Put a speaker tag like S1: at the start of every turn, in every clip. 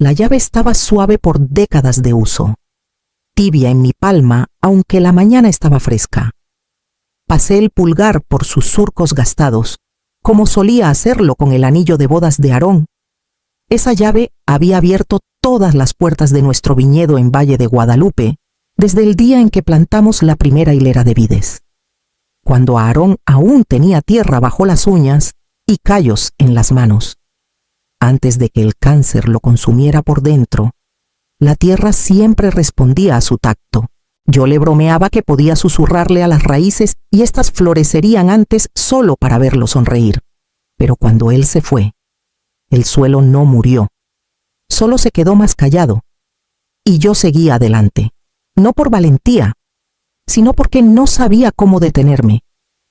S1: La llave estaba suave por décadas de uso, tibia en mi palma, aunque la mañana estaba fresca. Pasé el pulgar por sus surcos gastados, como solía hacerlo con el anillo de bodas de Aarón. Esa llave había abierto todas las puertas de nuestro viñedo en Valle de Guadalupe desde el día en que plantamos la primera hilera de vides, cuando Aarón aún tenía tierra bajo las uñas y callos en las manos. Antes de que el cáncer lo consumiera por dentro, la tierra siempre respondía a su tacto. Yo le bromeaba que podía susurrarle a las raíces y éstas florecerían antes solo para verlo sonreír. Pero cuando él se fue, el suelo no murió, solo se quedó más callado. Y yo seguía adelante, no por valentía, sino porque no sabía cómo detenerme.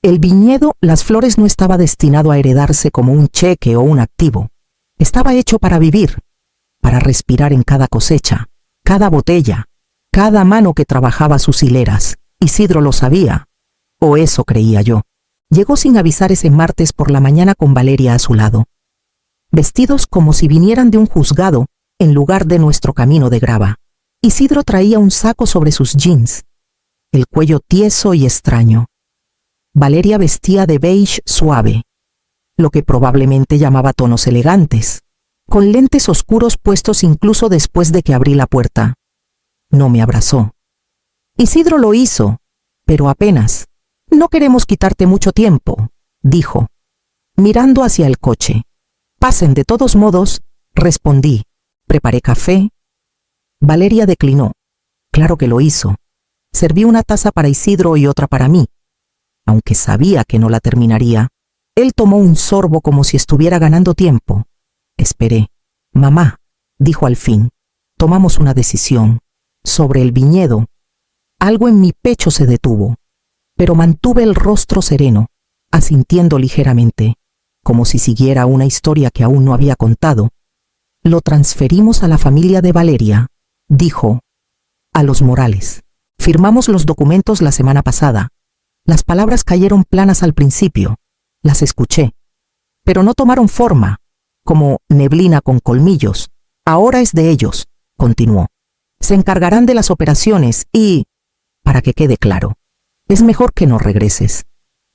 S1: El viñedo, las flores, no estaba destinado a heredarse como un cheque o un activo. Estaba hecho para vivir, para respirar en cada cosecha, cada botella, cada mano que trabajaba sus hileras. Isidro lo sabía, o eso creía yo. Llegó sin avisar ese martes por la mañana con Valeria a su lado, vestidos como si vinieran de un juzgado en lugar de nuestro camino de grava. Isidro traía un saco sobre sus jeans, el cuello tieso y extraño. Valeria vestía de beige suave, lo que probablemente llamaba tonos elegantes, con lentes oscuros puestos incluso después de que abrí la puerta. No me abrazó. Isidro lo hizo, pero apenas. «No queremos quitarte mucho tiempo», dijo, mirando hacia el coche. «Pasen de todos modos», respondí. Preparé café. Valeria declinó. Claro que lo hizo. Serví una taza para Isidro y otra para mí, aunque sabía que no la terminaría. Él tomó un sorbo como si estuviera ganando tiempo. Esperé. «Mamá», dijo al fin, «tomamos una decisión. Sobre el viñedo». Algo en mi pecho se detuvo, pero mantuve el rostro sereno, asintiendo ligeramente, como si siguiera una historia que aún no había contado. «Lo transferimos a la familia de Valeria», dijo, «a los Morales. Firmamos los documentos la semana pasada». Las palabras cayeron planas al principio. Las escuché, pero no tomaron forma, como neblina con colmillos. «Ahora es de ellos», continuó. «Se encargarán de las operaciones y, para que quede claro, es mejor que no regreses,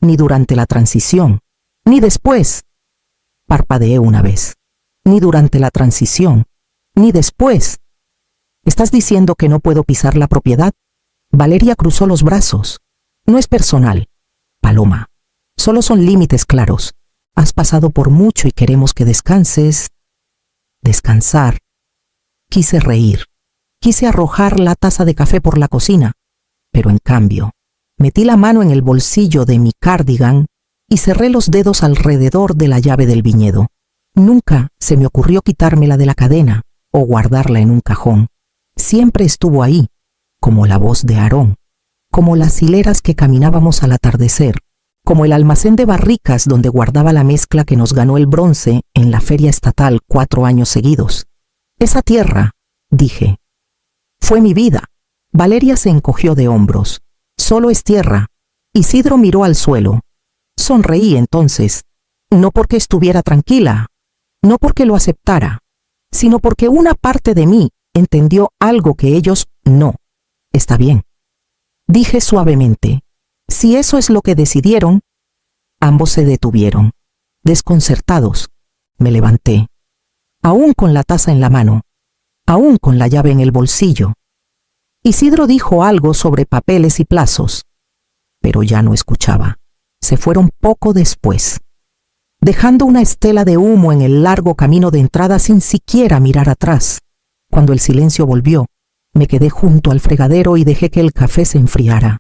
S1: ni durante la transición, ni después». Parpadeé una vez. «Ni durante la transición, ni después». «¿Estás diciendo que no puedo pisar la propiedad?» Valeria cruzó los brazos. «No es personal, Paloma. Solo son límites claros. Has pasado por mucho y queremos que descanses». Descansar. Quise reír. Quise arrojar la taza de café por la cocina, pero en cambio, metí la mano en el bolsillo de mi cardigan y cerré los dedos alrededor de la llave del viñedo. Nunca se me ocurrió quitármela de la cadena o guardarla en un cajón. Siempre estuvo ahí, como la voz de Aarón, como las hileras que caminábamos al atardecer, como el almacén de barricas donde guardaba la mezcla que nos ganó el bronce en la feria estatal 4 años seguidos. «Esa tierra», dije, «fue mi vida». Valeria se encogió de hombros. «Solo es tierra». Isidro miró al suelo. Sonreí entonces, no porque estuviera tranquila, no porque lo aceptara, sino porque una parte de mí entendió algo que ellos no. «Está bien», dije suavemente. «Si eso es lo que decidieron». Ambos se detuvieron, desconcertados. Me levanté, aún con la taza en la mano, aún con la llave en el bolsillo. Isidro dijo algo sobre papeles y plazos, pero ya no escuchaba. Se fueron poco después, dejando una estela de humo en el largo camino de entrada sin siquiera mirar atrás. Cuando el silencio volvió, me quedé junto al fregadero y dejé que el café se enfriara.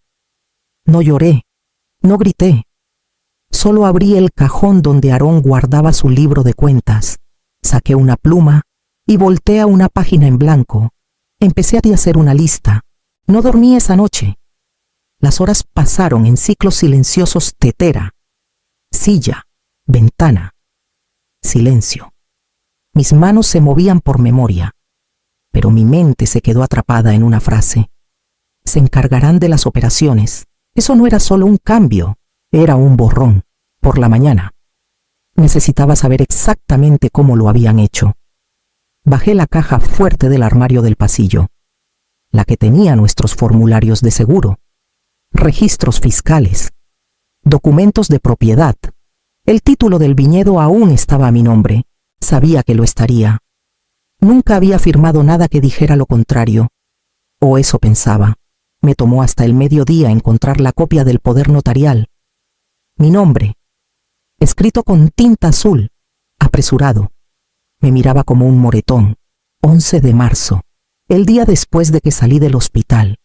S1: No lloré, no grité. Solo abrí el cajón donde Aarón guardaba su libro de cuentas. Saqué una pluma y volteé a una página en blanco. Empecé a hacer una lista. No dormí esa noche. Las horas pasaron en ciclos silenciosos: tetera, silla, ventana, silencio. Mis manos se movían por memoria, pero mi mente se quedó atrapada en una frase. Se encargarán de las operaciones. Eso no era solo un cambio, era un borrón. Por la mañana necesitaba saber exactamente cómo lo habían hecho. Bajé la caja fuerte del armario del pasillo, la que tenía nuestros formularios de seguro, registros fiscales, documentos de propiedad. El título del viñedo aún estaba a mi nombre. Sabía que lo estaría. Nunca había firmado nada que dijera lo contrario. O eso pensaba. Me tomó hasta el mediodía encontrar la copia del poder notarial. Mi nombre, escrito con tinta azul, apresurado. Me miraba como un moretón. 11 de marzo, el día después de que salí del hospital.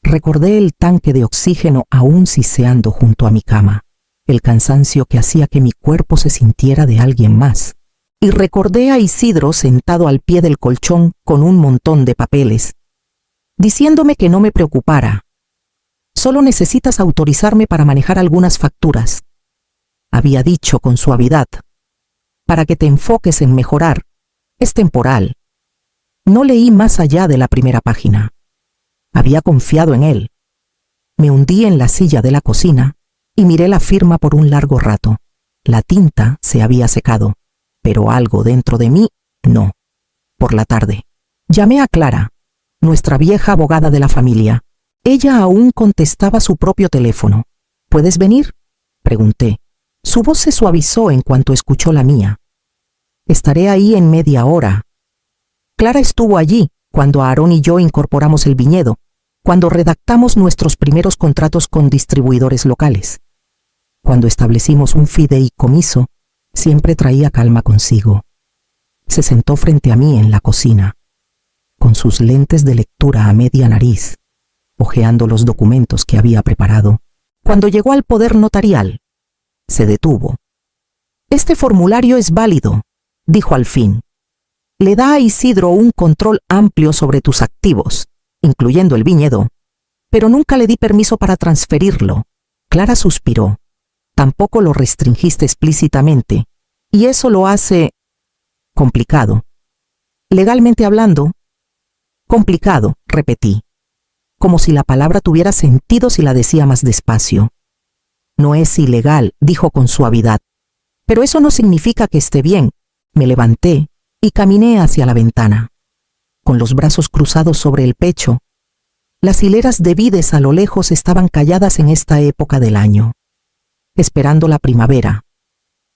S1: Recordé el tanque de oxígeno aún siseando junto a mi cama, el cansancio que hacía que mi cuerpo se sintiera de alguien más. Y recordé a Isidro sentado al pie del colchón con un montón de papeles, diciéndome que no me preocupara. Solo necesitas autorizarme para manejar algunas facturas, había dicho con suavidad, para que te enfoques en mejorar. Es temporal. No leí más allá de la primera página. Había confiado en él. Me hundí en la silla de la cocina y miré la firma por un largo rato. La tinta se había secado, pero algo dentro de mí no. Por la tarde, llamé a Clara, nuestra vieja abogada de la familia. Ella aún contestaba su propio teléfono. ¿Puedes venir?, pregunté. Su voz se suavizó en cuanto escuchó la mía. Estaré ahí en media hora. Clara estuvo allí cuando Aarón y yo incorporamos el viñedo, cuando redactamos nuestros primeros contratos con distribuidores locales. Cuando establecimos un fideicomiso, siempre traía calma consigo. Se sentó frente a mí en la cocina, con sus lentes de lectura a media nariz, hojeando los documentos que había preparado. Cuando llegó al poder notarial, se detuvo. Este formulario es válido, dijo al fin. Le da a Isidro un control amplio sobre tus activos, incluyendo el viñedo, pero nunca le di permiso para transferirlo. Clara suspiró. Tampoco lo restringiste explícitamente, y eso lo hace complicado. Legalmente hablando, complicado, repetí, como si la palabra tuviera sentido si la decía más despacio. No es ilegal, dijo con suavidad, pero eso no significa que esté bien. Me levanté y caminé hacia la ventana. Con los brazos cruzados sobre el pecho, las hileras de vides a lo lejos estaban calladas en esta época del año, esperando la primavera.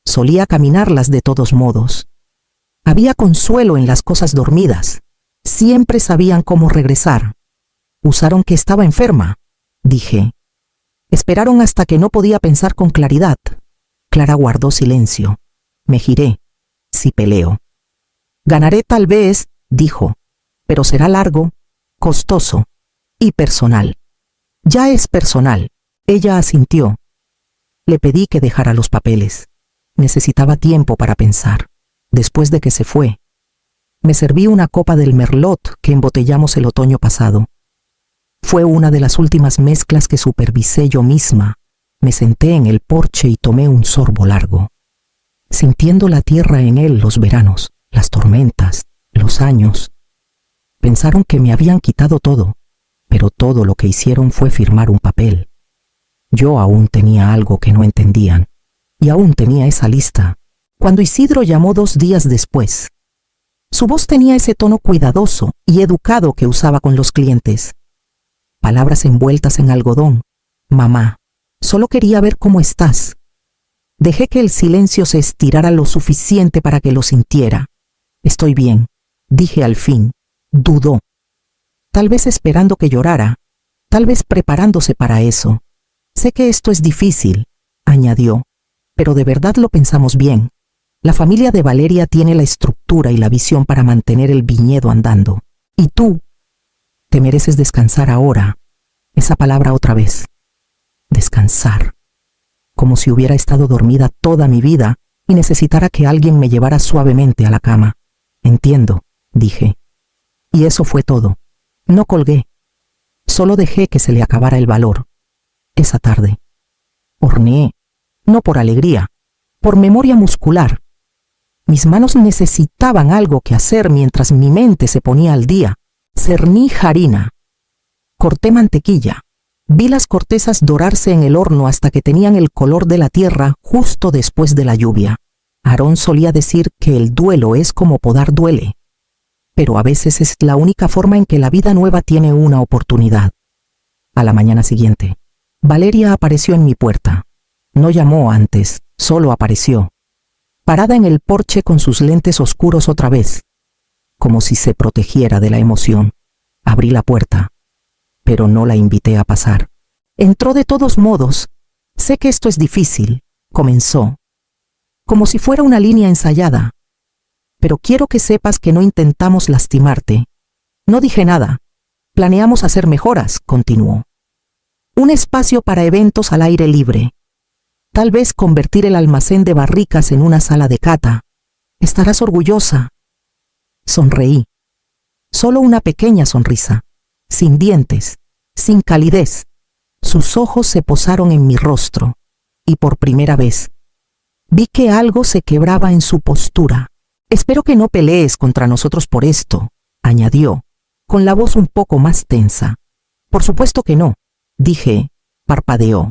S1: Solía caminarlas de todos modos. Había consuelo en las cosas dormidas. Siempre sabían cómo regresar. Usaron que estaba enferma, dije. Esperaron hasta que no podía pensar con claridad. Clara guardó silencio. Me giré. Si peleo. Ganaré tal vez, dijo, pero será largo, costoso y personal. Ya es personal. Ella asintió. Le pedí que dejara los papeles. Necesitaba tiempo para pensar. Después de que se fue, me serví una copa del Merlot que embotellamos el otoño pasado. Fue una de las últimas mezclas que supervisé yo misma. Me senté en el porche y tomé un sorbo largo, sintiendo la tierra en él los veranos, las tormentas, los años. Pensaron que me habían quitado todo, pero todo lo que hicieron fue firmar un papel. Yo aún tenía algo que no entendían, y aún tenía esa lista, cuando Isidro llamó 2 días después. Su voz tenía ese tono cuidadoso y educado que usaba con los clientes. Palabras envueltas en algodón. Mamá, solo quería ver cómo estás. Dejé que el silencio se estirara lo suficiente para que lo sintiera. Estoy bien, dije al fin. Dudó. Tal vez esperando que llorara, tal vez preparándose para eso. Sé que esto es difícil, añadió, pero de verdad lo pensamos bien. La familia de Valeria tiene la estructura y la visión para mantener el viñedo andando. Y tú, te mereces descansar ahora. Esa palabra otra vez. Descansar. Como si hubiera estado dormida toda mi vida y necesitara que alguien me llevara suavemente a la cama. Entiendo, dije. Y eso fue todo. No colgué. Solo dejé que se le acabara el valor. Esa tarde. Horneé. No por alegría, por memoria muscular. Mis manos necesitaban algo que hacer mientras mi mente se ponía al día. Cerní harina. Corté mantequilla. Vi las cortezas dorarse en el horno hasta que tenían el color de la tierra justo después de la lluvia. Aarón solía decir que el duelo es como podar duele. pero a veces es la única forma en que la vida nueva tiene una oportunidad. A la mañana siguiente, Valeria apareció en mi puerta. No llamó antes, solo apareció, parada en el porche con sus lentes oscuros otra vez, como si se protegiera de la emoción. Abrí la puerta, pero no la invité a pasar. Entró de todos modos. Sé que esto es difícil, comenzó, como si fuera una línea ensayada. Pero quiero que sepas que no intentamos lastimarte. No dije nada. Planeamos hacer mejoras, continuó. Un espacio para eventos al aire libre. Tal vez convertir el almacén de barricas en una sala de cata. Estarás orgullosa. Sonreí. Solo una pequeña sonrisa, sin dientes, sin calidez. Sus ojos se posaron en mi rostro, y por primera vez, vi que algo se quebraba en su postura. Espero que no pelees contra nosotros por esto, añadió, con la voz un poco más tensa. Por supuesto que no, dije, parpadeó.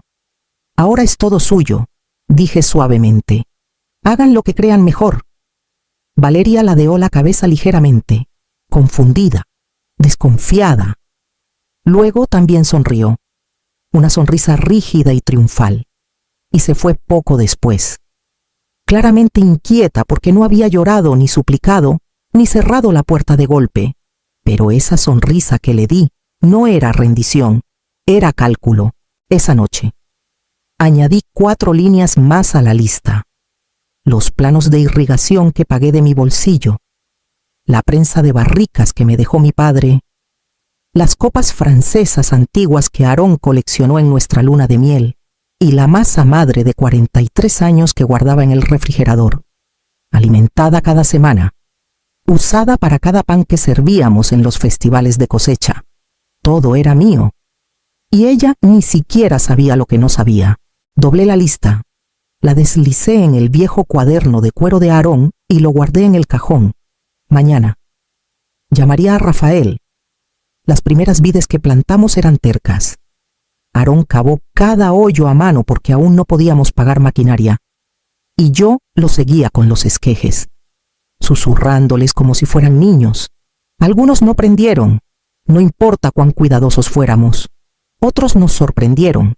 S1: Ahora es todo suyo, dije suavemente. Hagan lo que crean mejor. Valeria ladeó la cabeza ligeramente, confundida, desconfiada. Luego también sonrió, una sonrisa rígida y triunfal, y se fue poco después. Claramente inquieta porque no había llorado ni suplicado, ni cerrado la puerta de golpe, pero esa sonrisa que le di no era rendición, era cálculo. Esa noche añadí 4 líneas más a la lista. Los planos de irrigación que pagué de mi bolsillo, la prensa de barricas que me dejó mi padre, las copas francesas antiguas que Aarón coleccionó en nuestra luna de miel, y la masa madre de 43 años que guardaba en el refrigerador, alimentada cada semana, usada para cada pan que servíamos en los festivales de cosecha. Todo era mío, y ella ni siquiera sabía lo que no sabía. Doblé la lista, la deslicé en el viejo cuaderno de cuero de Aarón y lo guardé en el cajón. Mañana llamaría a Rafael. Las primeras vides que plantamos eran tercas. Aarón cavó cada hoyo a mano porque aún no podíamos pagar maquinaria, y yo lo seguía con los esquejes, susurrándoles como si fueran niños. Algunos no prendieron, no importa cuán cuidadosos fuéramos. Otros nos sorprendieron,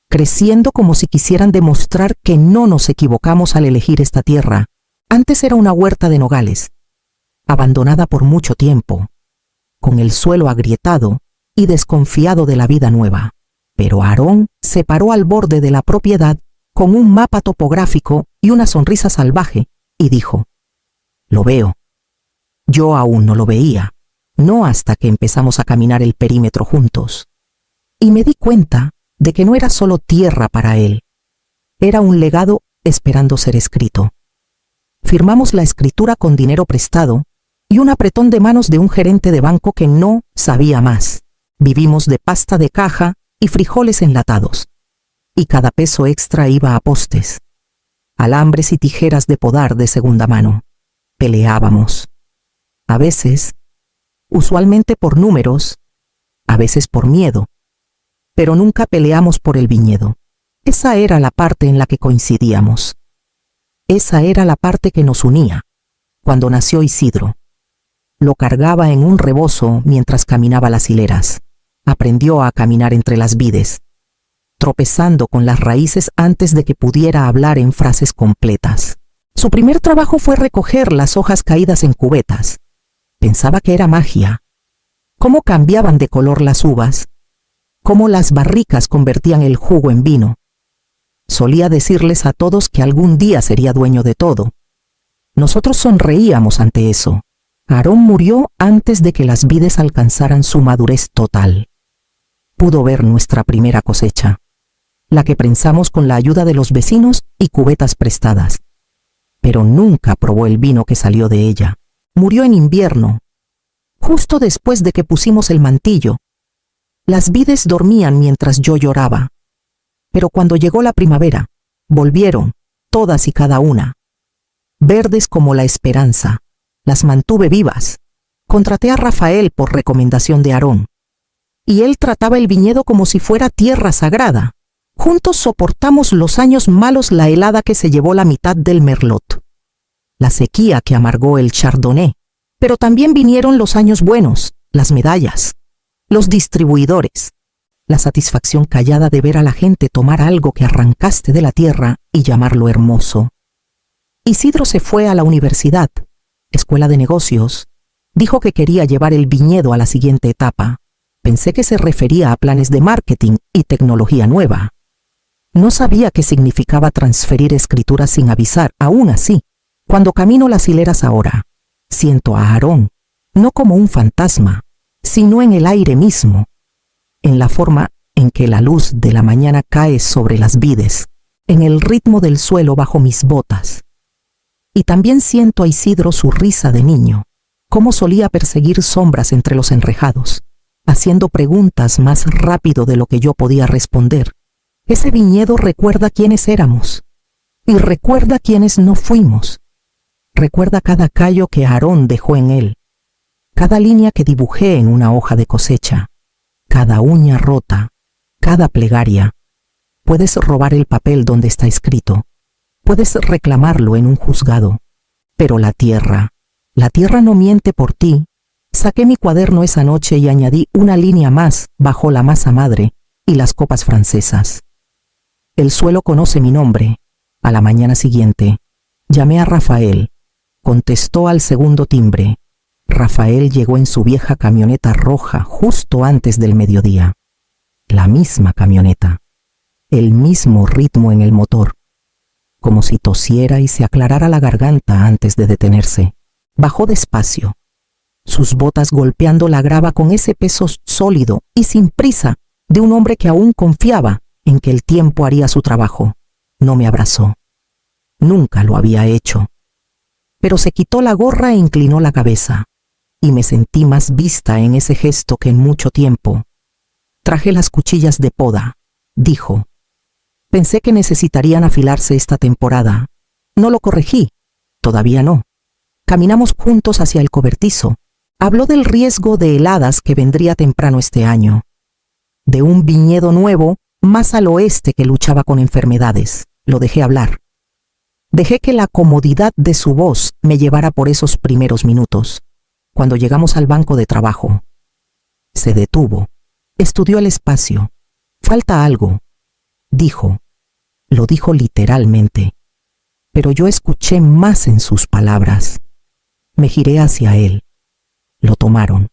S1: creciendo como si quisieran demostrar que no nos equivocamos al elegir esta tierra. Antes era una huerta de nogales, abandonada por mucho tiempo, con el suelo agrietado y desconfiado de la vida nueva. Pero Aarón se paró al borde de la propiedad con un mapa topográfico y una sonrisa salvaje y dijo: «Lo veo». Yo aún no lo veía, no hasta que empezamos a caminar el perímetro juntos. Y me di cuenta de que no era solo tierra para él, era un legado esperando ser escrito. Firmamos la escritura con dinero prestado y un apretón de manos de un gerente de banco que no sabía más. Vivimos de pasta de caja y frijoles enlatados, y cada peso extra iba a postes, alambres y tijeras de podar de segunda mano. Peleábamos, a veces, usualmente por números, a veces por miedo, pero nunca peleamos por el viñedo. Esa era la parte en la que coincidíamos. Esa era la parte que nos unía. Cuando nació Isidro, lo cargaba en un rebozo mientras caminaba las hileras. Aprendió a caminar entre las vides, tropezando con las raíces antes de que pudiera hablar en frases completas. Su primer trabajo fue recoger las hojas caídas en cubetas. Pensaba que era magia. Cómo cambiaban de color las uvas, cómo las barricas convertían el jugo en vino. Solía decirles a todos que algún día sería dueño de todo. Nosotros sonreíamos ante eso. Aarón murió antes de que las vides alcanzaran su madurez total. Pudo ver nuestra primera cosecha, la que prensamos con la ayuda de los vecinos y cubetas prestadas, pero nunca probó el vino que salió de ella. Murió en invierno, justo después de que pusimos el mantillo. Las vides dormían mientras yo lloraba, pero cuando llegó la primavera, volvieron, todas y cada una, verdes como la esperanza. Las mantuve vivas. Contraté a Rafael por recomendación de Aarón, y él trataba el viñedo como si fuera tierra sagrada. Juntos soportamos los años malos, la helada que se llevó la mitad del merlot, la sequía que amargó el chardonnay, Pero también vinieron los años buenos, las medallas, los distribuidores, la satisfacción callada de ver a la gente tomar algo que arrancaste de la tierra y llamarlo hermoso. Isidro se fue a la universidad, escuela de negocios. Dijo que quería llevar el viñedo a la siguiente etapa. Pensé que se refería a planes de marketing y tecnología nueva. No sabía qué significaba transferir escrituras sin avisar. Aún así, cuando camino las hileras ahora, siento a Aarón, no como un fantasma, sino en el aire mismo, en la forma en que la luz de la mañana cae sobre las vides, en el ritmo del suelo bajo mis botas. Y también siento a Isidro su risa de niño, cómo solía perseguir sombras entre los enrejados, haciendo preguntas más rápido de lo que yo podía responder. Ese viñedo recuerda quiénes éramos, y recuerda quiénes no fuimos. Recuerda cada callo que Aarón dejó en él, cada línea que dibujé en una hoja de cosecha, cada uña rota, cada plegaria. Puedes robar el papel donde está escrito, puedes reclamarlo en un juzgado, pero la tierra no miente por ti. Saqué mi cuaderno esa noche y añadí una línea más bajo la masa madre y las copas francesas. El suelo conoce mi nombre. A la mañana siguiente, llamé a Rafael. Contestó al segundo timbre. Rafael llegó en su vieja camioneta roja justo antes del mediodía. La misma camioneta, el mismo ritmo en el motor, como si tosiera y se aclarara la garganta antes de detenerse. Bajó despacio, sus botas golpeando la grava con ese peso sólido y sin prisa de un hombre que aún confiaba en que el tiempo haría su trabajo. No me abrazó. Nunca lo había hecho. Pero se quitó la gorra e inclinó la cabeza, y me sentí más vista en ese gesto que en mucho tiempo. Traje las cuchillas de poda, dijo. Pensé que necesitarían afilarse esta temporada. No lo corregí. Todavía no. Caminamos juntos hacia el cobertizo. Habló del riesgo de heladas que vendría temprano este año, de un viñedo nuevo más al oeste que luchaba con enfermedades. Lo dejé hablar. Dejé que la comodidad de su voz me llevara por esos primeros minutos. Cuando llegamos al banco de trabajo, se detuvo, estudió el espacio. Falta algo, dijo. Lo dijo literalmente, pero yo escuché más en sus palabras. Me giré hacia él. Lo tomaron.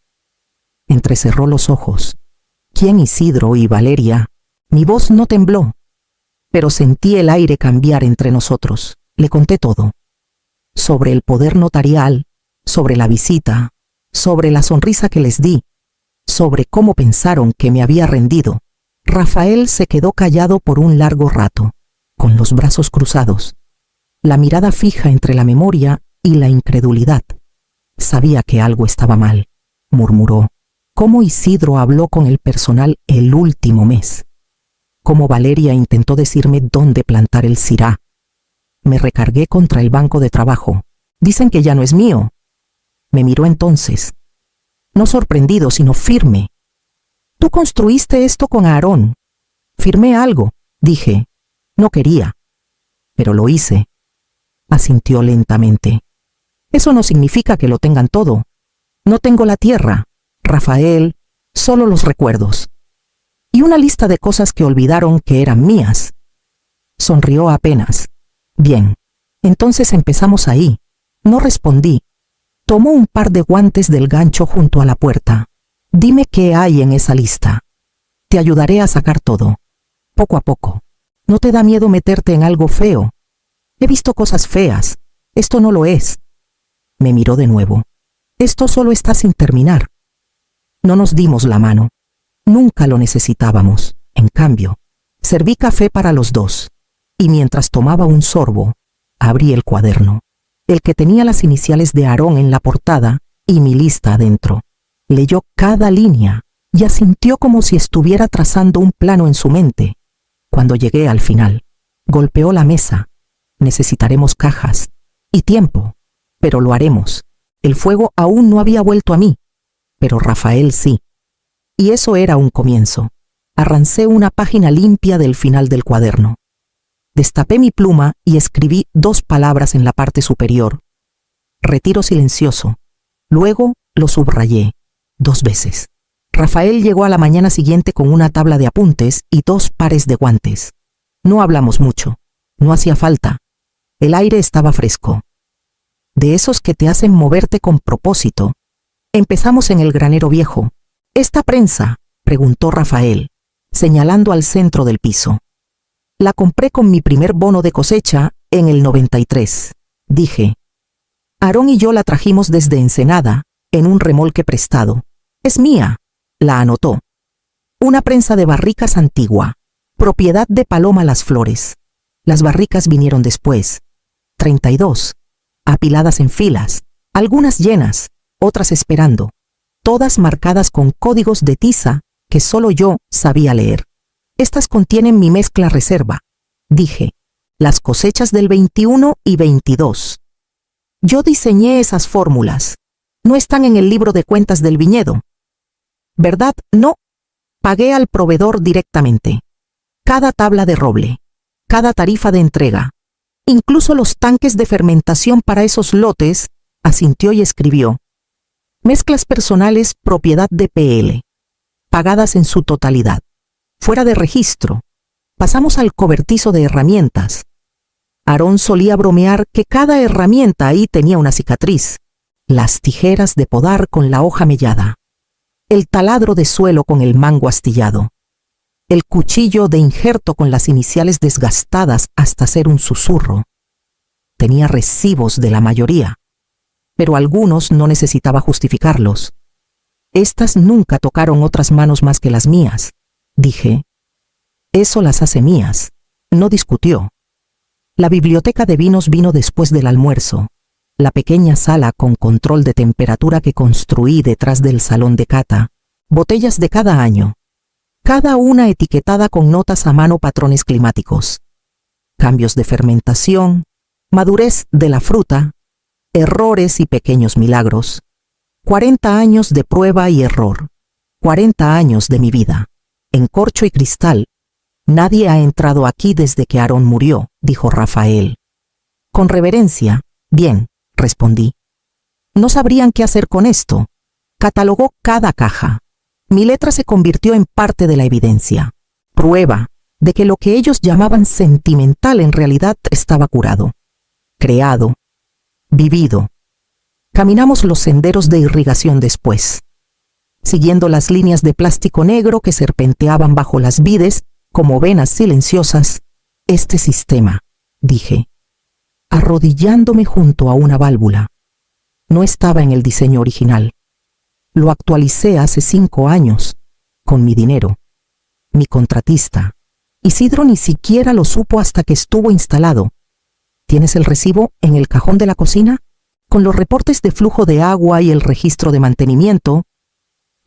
S1: Entrecerró los ojos. ¿Quién Isidro y Valeria? Mi voz no tembló, pero sentí el aire cambiar entre nosotros. Le conté todo. Sobre el poder notarial, sobre la visita, sobre la sonrisa que les di, sobre cómo pensaron que me había rendido. Rafael se quedó callado por un largo rato, con los brazos cruzados, la mirada fija entre la memoria y la incredulidad. Sabía que algo estaba mal, murmuró. Cómo Isidro habló con el personal el último mes. Cómo Valeria intentó decirme dónde plantar el cirá. Me recargué contra el banco de trabajo. Dicen que ya no es mío. Me miró entonces, no sorprendido, sino firme. Tú construiste esto con Aarón. Firmé algo, dije. No quería, pero lo hice. Asintió lentamente. Eso no significa que lo tengan todo. No tengo la tierra, Rafael, solo los recuerdos. Y una lista de cosas que olvidaron que eran mías. Sonrió apenas. Bien, entonces empezamos ahí. No respondí. Tomó un par de guantes del gancho junto a la puerta. Dime qué hay en esa lista. Te ayudaré a sacar todo, poco a poco. ¿No te da miedo meterte en algo feo? He visto cosas feas. Esto no lo es. Me miró de nuevo. Esto solo está sin terminar. No nos dimos la mano. Nunca lo necesitábamos. En cambio, serví café para los dos, y mientras tomaba un sorbo, abrí el cuaderno, el que tenía las iniciales de Aarón en la portada y mi lista adentro. Leyó cada línea y asintió como si estuviera trazando un plano en su mente. Cuando llegué al final, golpeó la mesa. Necesitaremos cajas y tiempo, pero lo haremos. El fuego aún no había vuelto a mí, pero Rafael sí. Y eso era un comienzo. Arrancé una página limpia del final del cuaderno. Destapé mi pluma y escribí 2 palabras en la parte superior. Retiro silencioso. Luego lo subrayé 2 veces. Rafael llegó a la mañana siguiente con una tabla de apuntes y 2 pares de guantes. No hablamos mucho. No hacía falta. El aire estaba fresco. De esos que te hacen moverte con propósito. Empezamos en el granero viejo. ¿Esta prensa?, preguntó Rafael, señalando al centro del piso. La compré con mi primer bono de cosecha en el 93, dije. Aarón y yo la trajimos desde Ensenada, en un remolque prestado. Es mía, la anotó. Una prensa de barricas antigua, propiedad de Paloma Las Flores. Las barricas vinieron después, 32, apiladas en filas, algunas llenas, otras esperando, todas marcadas con códigos de tiza que solo yo sabía leer. Estas contienen mi mezcla reserva, dije, las cosechas del 21 y 22. Yo diseñé esas fórmulas. No están en el libro de cuentas del viñedo. ¿Verdad? No. Pagué al proveedor directamente. Cada tabla de roble, cada tarifa de entrega, incluso los tanques de fermentación para esos lotes, asintió y escribió. Mezclas personales propiedad de PL, pagadas en su totalidad, fuera de registro. Pasamos al cobertizo de herramientas. Aarón solía bromear que cada herramienta ahí tenía una cicatriz. Las tijeras de podar con la hoja mellada, el taladro de suelo con el mango astillado, el cuchillo de injerto con las iniciales desgastadas hasta ser un susurro. Tenía recibos de la mayoría, pero algunos no necesitaba justificarlos. Estas nunca tocaron otras manos más que las mías, dije. Eso las hace mías, no discutió. La biblioteca de vinos vino después del almuerzo. La pequeña sala con control de temperatura que construí detrás del salón de cata, botellas de cada año, cada una etiquetada con notas a mano, patrones climáticos, cambios de fermentación, madurez de la fruta, errores y pequeños milagros. 40 años de prueba y error, 40 años de mi vida, en corcho y cristal. Nadie ha entrado aquí desde que Aarón murió, dijo Rafael. Con reverencia, bien, respondí. No sabrían qué hacer con esto. Catalogó cada caja. Mi letra se convirtió en parte de la evidencia, prueba de que lo que ellos llamaban sentimental en realidad estaba curado, creado, vivido. Caminamos los senderos de irrigación después, siguiendo las líneas de plástico negro que serpenteaban bajo las vides como venas silenciosas. Este sistema, dije, arrodillándome junto a una válvula, no estaba en el diseño original. Lo actualicé hace 5 años, con mi dinero. Mi contratista, Isidro, ni siquiera lo supo hasta que estuvo instalado. ¿Tienes el recibo en el cajón de la cocina? Con los reportes de flujo de agua y el registro de mantenimiento.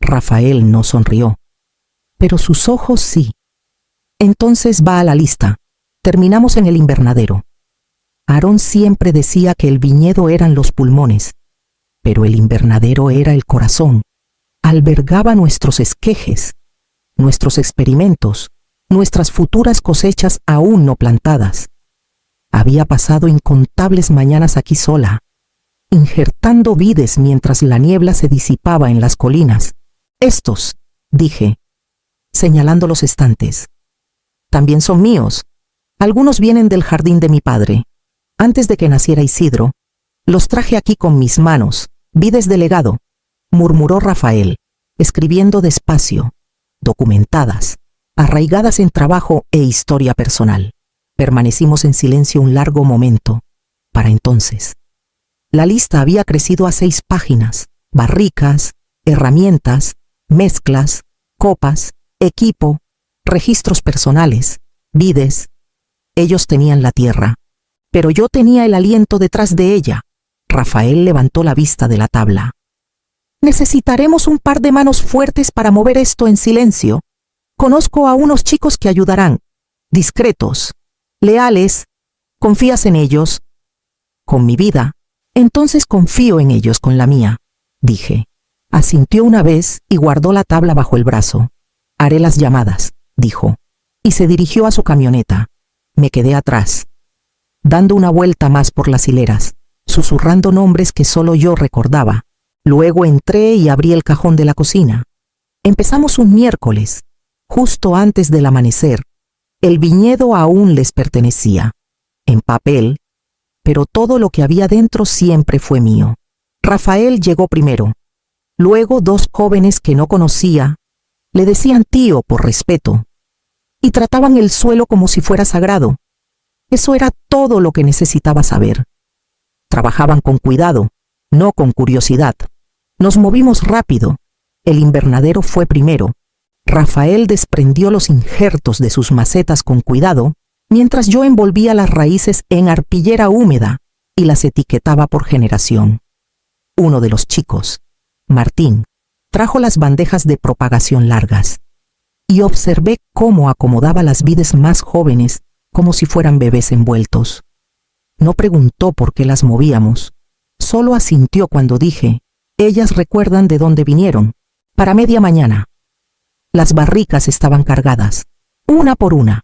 S1: Rafael no sonrió, pero sus ojos sí. Entonces va a la lista. Terminamos en el invernadero. Aarón siempre decía que el viñedo eran los pulmones, pero el invernadero era el corazón. Albergaba nuestros esquejes, nuestros experimentos, nuestras futuras cosechas aún no plantadas. Había pasado incontables mañanas aquí sola, injertando vides mientras la niebla se disipaba en las colinas. Estos, dije, señalando los estantes, también son míos. Algunos vienen del jardín de mi padre. Antes de que naciera Isidro, los traje aquí con mis manos, vides de legado, murmuró Rafael, escribiendo despacio, documentadas, arraigadas en trabajo e historia personal. Permanecimos en silencio un largo momento. Para entonces, la lista había crecido a 6 páginas, barricas, herramientas, mezclas, copas, equipo, registros personales, vides. Ellos tenían la tierra, pero yo tenía el aliento detrás de ella. Rafael levantó la vista de la tabla. Necesitaremos un par de manos fuertes para mover esto en silencio. Conozco a unos chicos que ayudarán, discretos, leales. ¿Confías en ellos? Con mi vida. Entonces confío en ellos con la mía, dije. Asintió una vez y guardó la tabla bajo el brazo. Haré las llamadas, dijo, y se dirigió a su camioneta. Me quedé atrás, dando una vuelta más por las hileras, susurrando nombres que solo yo recordaba. Luego entré y abrí el cajón de la cocina. Empezamos un miércoles, justo antes del amanecer. El viñedo aún les pertenecía, en papel, pero todo lo que había dentro siempre fue mío. Rafael llegó primero. Luego 2 jóvenes que no conocía le decían tío por respeto y trataban el suelo como si fuera sagrado. Eso era todo lo que necesitaba saber. Trabajaban con cuidado, no con curiosidad. Nos movimos rápido. El invernadero fue primero. Rafael desprendió los injertos de sus macetas con cuidado, mientras yo envolvía las raíces en arpillera húmeda y las etiquetaba por generación. Uno de los chicos, Martín, trajo las bandejas de propagación largas y observé cómo acomodaba las vides más jóvenes como si fueran bebés envueltos. No preguntó por qué las movíamos, solo asintió cuando dije: ellas recuerdan de dónde vinieron. Para media mañana. Las barricas estaban cargadas, una por una.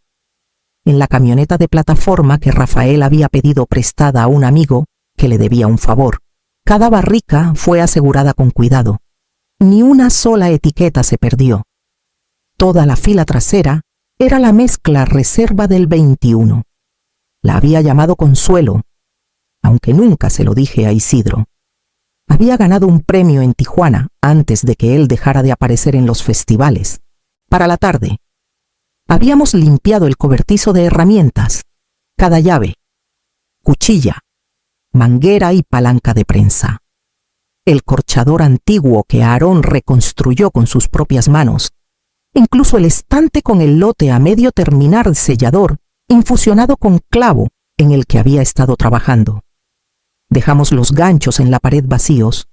S1: En la camioneta de plataforma que Rafael había pedido prestada a un amigo que le debía un favor. Cada barrica fue asegurada con cuidado. Ni una sola etiqueta se perdió. Toda la fila trasera era la mezcla reserva del 21. La había llamado Consuelo, aunque nunca se lo dije a Isidro. Había ganado un premio en Tijuana antes de que él dejara de aparecer en los festivales. Para la tarde, habíamos limpiado el cobertizo de herramientas, cada llave, cuchilla, manguera y palanca de prensa. El corchador antiguo que Aarón reconstruyó con sus propias manos, incluso el estante con el lote a medio terminar sellador, infusionado con clavo en el que había estado trabajando. Dejamos los ganchos en la pared vacíos,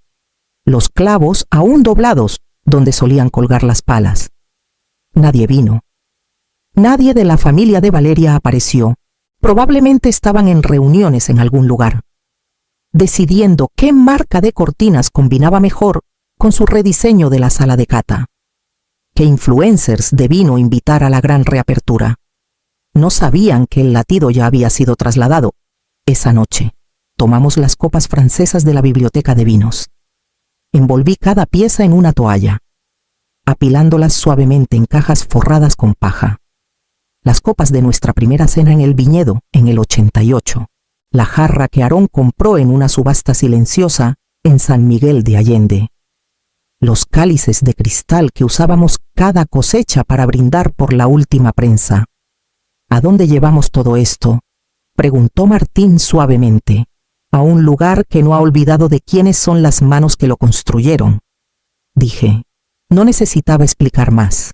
S1: los clavos aún doblados donde solían colgar las palas. Nadie vino. Nadie de la familia de Valeria apareció. Probablemente estaban en reuniones en algún lugar, decidiendo qué marca de cortinas combinaba mejor con su rediseño de la sala de cata. ¿Qué influencers de vino invitar a la gran reapertura? No sabían que el latido ya había sido trasladado. Esa noche tomamos las copas francesas de la biblioteca de vinos. Envolví cada pieza en una toalla, apilándolas suavemente en cajas forradas con paja. Las copas de nuestra primera cena en el viñedo en el 88. La jarra que Aarón compró en una subasta silenciosa en San Miguel de Allende. Los cálices de cristal que usábamos cada cosecha para brindar por la última prensa. ¿A dónde llevamos todo esto?, preguntó Martín suavemente. A un lugar que no ha olvidado de quiénes son las manos que lo construyeron. Dije, no necesitaba explicar más.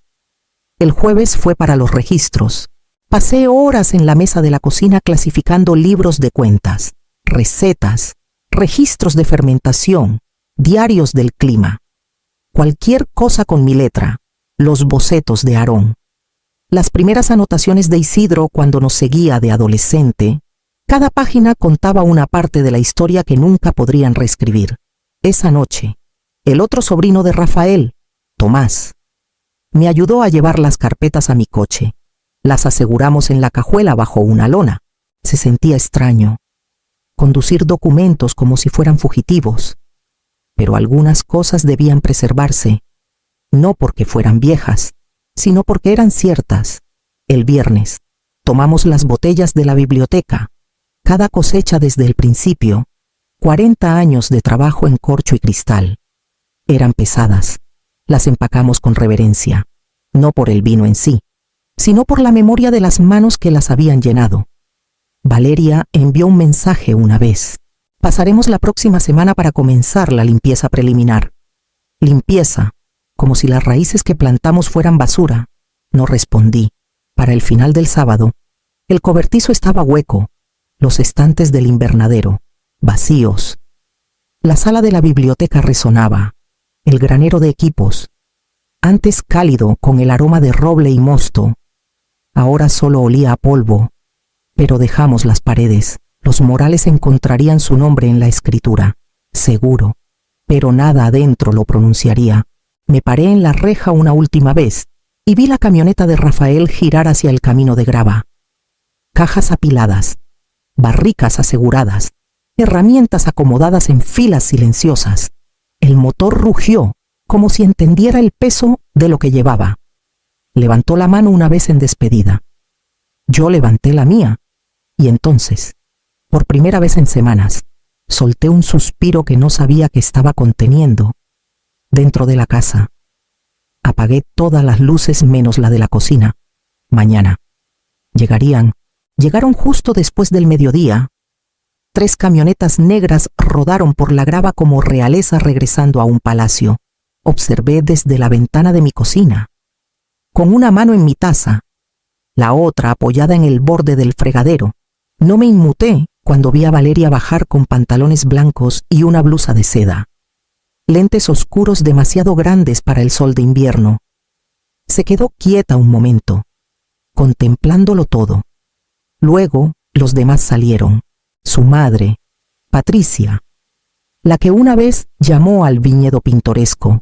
S1: El jueves fue para los registros. Pasé horas en la mesa de la cocina clasificando libros de cuentas, recetas, registros de fermentación, diarios del clima. Cualquier cosa con mi letra, los bocetos de Aarón. Las primeras anotaciones de Isidro cuando nos seguía de adolescente. Cada página contaba una parte de la historia que nunca podrían reescribir. Esa noche, el otro sobrino de Rafael, Tomás, me ayudó a llevar las carpetas a mi coche. Las aseguramos en la cajuela bajo una lona. Se sentía extraño conducir documentos como si fueran fugitivos, pero algunas cosas debían preservarse, no porque fueran viejas, sino porque eran ciertas. El viernes, tomamos las botellas de la biblioteca. Cada cosecha desde el principio, 40 años de trabajo en corcho y cristal. Eran pesadas. Las empacamos con reverencia, no por el vino en sí, sino por la memoria de las manos que las habían llenado. Valeria envió un mensaje una vez. Pasaremos la próxima semana para comenzar la limpieza preliminar. Limpieza, como si las raíces que plantamos fueran basura. No respondí. Para el final del sábado, el cobertizo estaba hueco. Los estantes del invernadero, vacíos. La sala de la biblioteca resonaba. El granero de equipos, antes cálido con el aroma de roble y mosto, ahora solo olía a polvo. Pero dejamos las paredes. Los morales encontrarían su nombre en la escritura, seguro, pero nada adentro lo pronunciaría. Me paré en la reja una última vez y vi la camioneta de Rafael girar hacia el camino de grava. Cajas apiladas, barricas aseguradas, herramientas acomodadas en filas silenciosas. El motor rugió, como si entendiera el peso de lo que llevaba. Levantó la mano una vez en despedida. Yo levanté la mía, y entonces, por primera vez en semanas, solté un suspiro que no sabía que estaba conteniendo. Dentro de la casa. Apagué todas las luces menos la de la cocina. Mañana. Llegaron justo después del mediodía. 3 camionetas negras rodaron por la grava como realeza regresando a un palacio. Observé desde la ventana de mi cocina. Con una mano en mi taza, la otra apoyada en el borde del fregadero. No me inmuté cuando vi a Valeria bajar con pantalones blancos y una blusa de seda. Lentes oscuros demasiado grandes para el sol de invierno. Se quedó quieta un momento, contemplándolo todo. Luego los demás salieron. Su madre, Patricia, la que una vez llamó al viñedo pintoresco,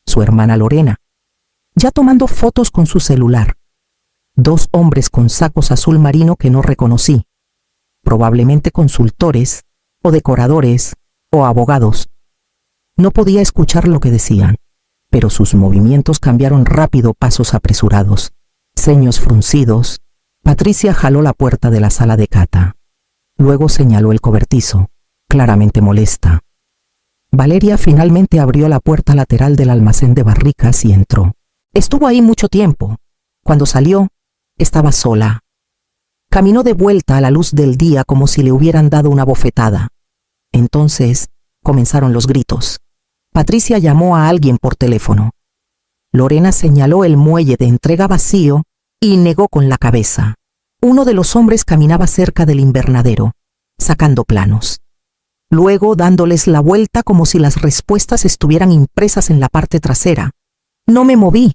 S1: su hermana Lorena, ya tomando fotos con su celular. 2 hombres con sacos azul marino que no reconocí, probablemente consultores, o decoradores, o abogados. No podía escuchar lo que decían, pero sus movimientos cambiaron rápido, pasos apresurados, ceños fruncidos. Patricia jaló la puerta de la sala de cata. Luego señaló el cobertizo, claramente molesta. Valeria finalmente abrió la puerta lateral del almacén de barricas y entró. Estuvo ahí mucho tiempo. Cuando salió, estaba sola. Caminó de vuelta a la luz del día como si le hubieran dado una bofetada. Entonces comenzaron los gritos. Patricia llamó a alguien por teléfono. Lorena señaló el muelle de entrega vacío y negó con la cabeza. Uno de los hombres caminaba cerca del invernadero, sacando planos. Luego dándoles la vuelta como si las respuestas estuvieran impresas en la parte trasera. No me moví.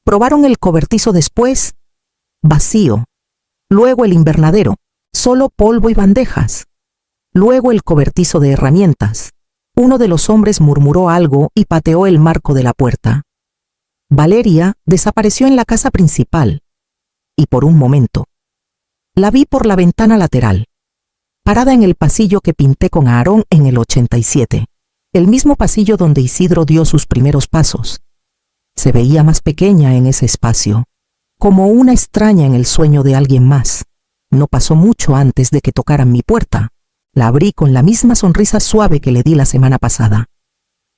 S1: Probaron el cobertizo después, vacío. Luego el invernadero, solo polvo y bandejas. Luego el cobertizo de herramientas. Uno de los hombres murmuró algo y pateó el marco de la puerta. Valeria desapareció en la casa principal. Y por un momento, la vi por la ventana lateral, parada en el pasillo que pinté con Aarón en el 87, el mismo pasillo donde Isidro dio sus primeros pasos. Se veía más pequeña en ese espacio, como una extraña en el sueño de alguien más. No pasó mucho antes de que tocaran mi puerta. La abrí con la misma sonrisa suave que le di la semana pasada.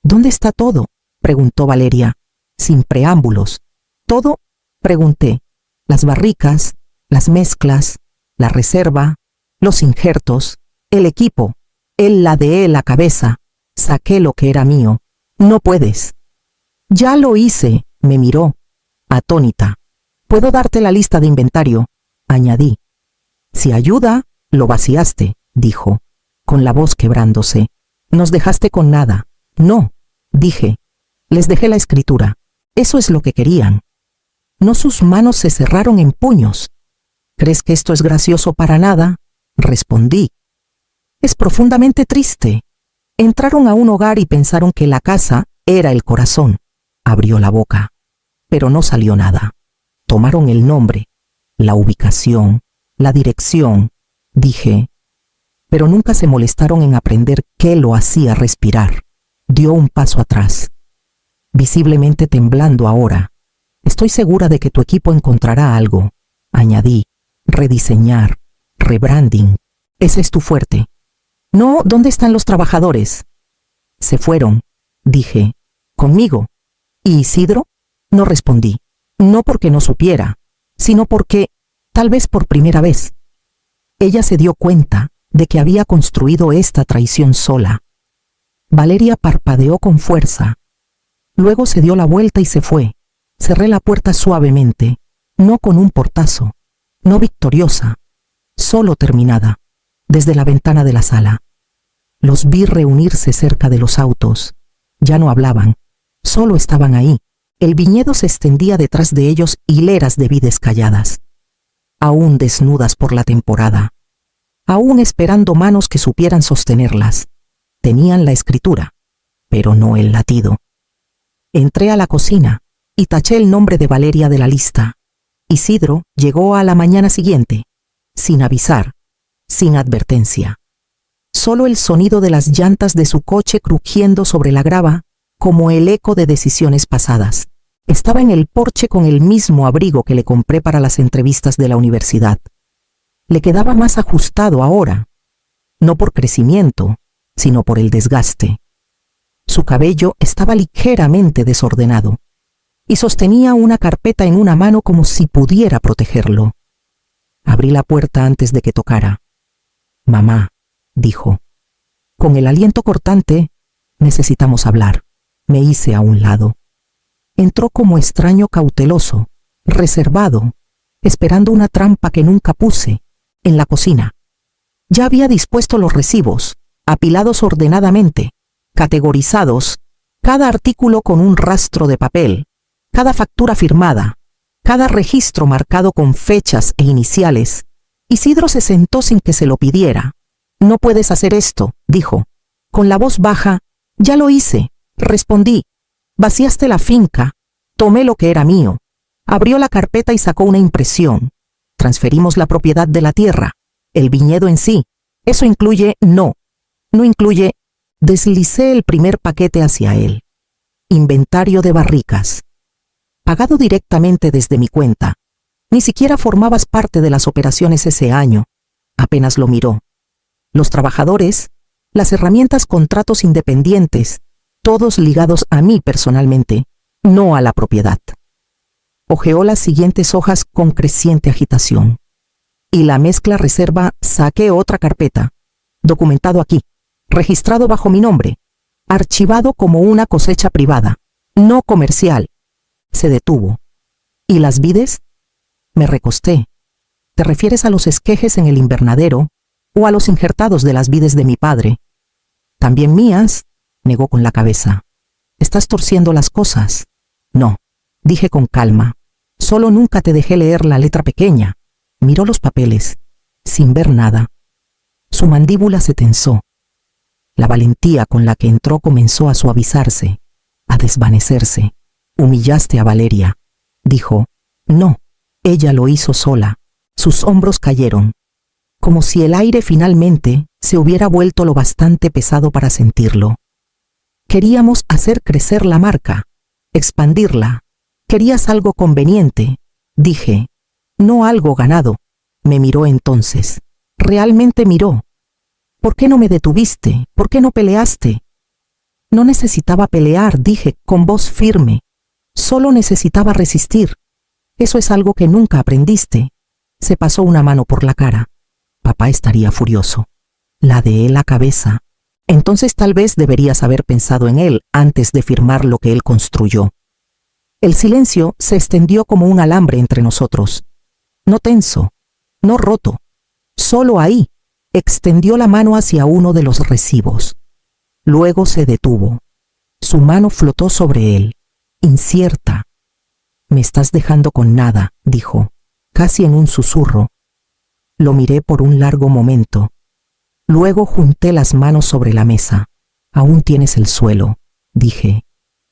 S1: ¿Dónde está todo?, preguntó Valeria, sin preámbulos. ¿Todo?, pregunté. Las barricas, las mezclas, la reserva, los injertos, el equipo. Él ladeé la cabeza. Saqué lo que era mío. No puedes. Ya lo hice, me miró, atónita. Puedo darte la lista de inventario, añadí. Si ayuda, lo vaciaste, dijo, con la voz quebrándose. Nos dejaste con nada. No, dije. Les dejé la escritura. Eso es lo que querían. No, sus manos se cerraron en puños. ¿Crees que esto es gracioso para nada?, respondí. Es profundamente triste. Entraron a un hogar y pensaron que la casa era el corazón. Abrió la boca, pero no salió nada. Tomaron el nombre, la ubicación, la dirección, dije, pero nunca se molestaron en aprender qué lo hacía respirar. Dio un paso atrás, visiblemente temblando ahora. Estoy segura de que tu equipo encontrará algo, añadí. Rediseñar, rebranding, ese es tu fuerte. No, ¿dónde están los trabajadores? Se fueron, dije. ¿Conmigo? ¿Y Isidro? No respondí. No porque no supiera, sino porque, tal vez por primera vez, ella se dio cuenta de que había construido esta traición sola. Valeria parpadeó con fuerza. Luego se dio la vuelta y se fue. Cerré la puerta suavemente, no con un portazo, no victoriosa, solo terminada, desde la ventana de la sala. Los vi reunirse cerca de los autos. Ya no hablaban, solo estaban ahí. El viñedo se extendía detrás de ellos, hileras de vides calladas, aún desnudas por la temporada, aún esperando manos que supieran sostenerlas. Tenían la escritura, pero no el latido. Entré a la cocina y taché el nombre de Valeria de la lista. Isidro llegó a la mañana siguiente, sin avisar, sin advertencia. solo el sonido de las llantas de su coche crujiendo sobre la grava, como el eco de decisiones pasadas. Estaba en el porche con el mismo abrigo que le compré para las entrevistas de la universidad. Le quedaba más ajustado ahora, no por crecimiento, sino por el desgaste. Su cabello estaba ligeramente desordenado y sostenía una carpeta en una mano como si pudiera protegerlo. Abrí la puerta antes de que tocara. «Mamá», dijo. Con el aliento cortante, «necesitamos hablar». Me hice a un lado. Entró como extraño cauteloso, reservado, esperando una trampa que nunca puse, en la cocina. Ya había dispuesto los recibos, apilados ordenadamente, categorizados, cada artículo con un rastro de papel, cada factura firmada, cada registro marcado con fechas e iniciales. Isidro se sentó sin que se lo pidiera. «No puedes hacer esto», dijo. Con la voz baja, «Ya lo hice», respondí. «Vaciaste la finca, tomé lo que era mío». Abrió la carpeta y sacó una impresión. Transferimos la propiedad de la tierra, el viñedo en sí. Eso incluye no incluye. Deslicé el primer paquete hacia él. Inventario de barricas. Pagado directamente desde mi cuenta. Ni siquiera formabas parte de las operaciones ese año. Apenas lo miró. Los trabajadores, las herramientas, contratos independientes, todos ligados a mí personalmente, no a la propiedad. Hojeó las siguientes hojas con creciente agitación. Y la mezcla reserva, saqué otra carpeta. Documentado aquí, registrado bajo mi nombre, archivado como una cosecha privada, no comercial. Se detuvo. ¿Y las vides? Me recosté. ¿Te refieres a los esquejes en el invernadero o a los injertados de las vides de mi padre? ¿También mías?, negó con la cabeza. ¿Estás torciendo las cosas? No, dije con calma. Solo nunca te dejé leer la letra pequeña. Miró los papeles, sin ver nada. Su mandíbula se tensó. La valentía con la que entró comenzó a suavizarse, a desvanecerse. Humillaste a Valeria, dijo. No, ella lo hizo sola. Sus hombros cayeron, como si el aire finalmente se hubiera vuelto lo bastante pesado para sentirlo. Queríamos hacer crecer la marca, expandirla. Querías algo conveniente, dije, no algo ganado. Me miró entonces. Realmente miró. ¿Por qué no me detuviste? ¿Por qué no peleaste? No necesitaba pelear, dije con voz firme. Solo necesitaba resistir. Eso es algo que nunca aprendiste. Se pasó una mano por la cara. Papá estaría furioso. Ladeé la cabeza. Entonces tal vez deberías haber pensado en él antes de firmar lo que él construyó. El silencio se extendió como un alambre entre nosotros. No tenso, no roto. Solo ahí. Extendió la mano hacia uno de los recibos. Luego se detuvo. Su mano flotó sobre él, incierta. Me estás dejando con nada, dijo, casi en un susurro. Lo miré por un largo momento. Luego junté las manos sobre la mesa. Aún tienes el suelo, dije.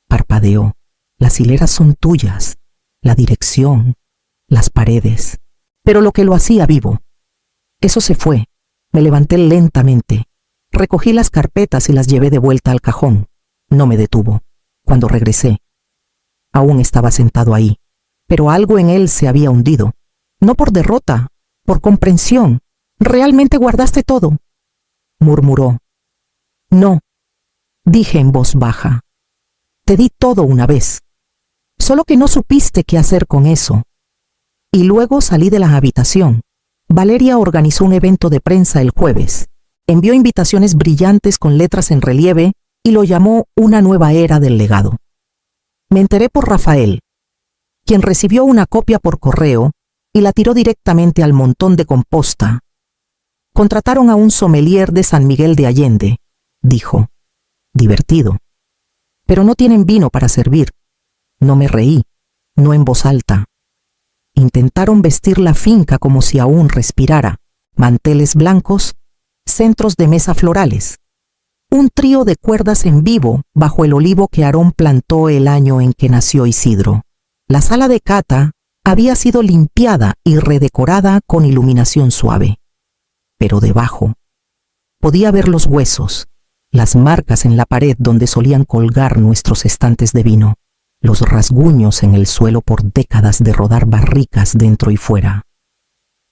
S1: Parpadeó. Las hileras son tuyas, la dirección, las paredes, pero lo que lo hacía vivo. Eso se fue. Me levanté lentamente. Recogí las carpetas y las llevé de vuelta al cajón. No me detuvo. Cuando regresé, aún estaba sentado ahí, pero algo en él se había hundido. No por derrota, por comprensión. ¿Realmente guardaste todo?, murmuró. No, dije en voz baja. Te di todo una vez. Solo que no supiste qué hacer con eso. Y luego salí de la habitación. Valeria organizó un evento de prensa el jueves. Envió invitaciones brillantes con letras en relieve y lo llamó una nueva era del legado. Me enteré por Rafael, quien recibió una copia por correo y la tiró directamente al montón de composta. Contrataron a un sommelier de San Miguel de Allende, dijo. Divertido. Pero no tienen vino para servir. No me reí, no en voz alta. Intentaron vestir la finca como si aún respirara. Manteles blancos, centros de mesa florales. Un trío de cuerdas en vivo bajo el olivo que Aarón plantó el año en que nació Isidro. La sala de cata había sido limpiada y redecorada con iluminación suave. Pero debajo, Podía ver los huesos, las marcas en la pared donde solían colgar nuestros estantes de vino, los rasguños en el suelo por décadas de rodar barricas dentro y fuera.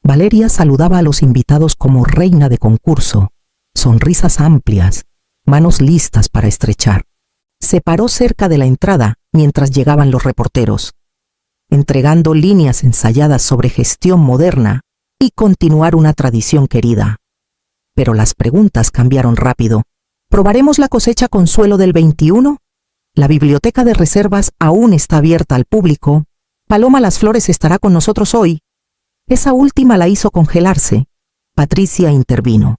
S1: Valeria saludaba a los invitados como reina de concurso, sonrisas amplias, manos listas para estrechar. Se paró cerca de la entrada mientras llegaban los reporteros, entregando líneas ensayadas sobre gestión moderna y continuar una tradición querida. Pero las preguntas cambiaron rápido. ¿Probaremos la cosecha con suelo del 21? La biblioteca de reservas aún está abierta al público. Paloma Las Flores estará con nosotros hoy. Esa última la hizo congelarse. Patricia intervino.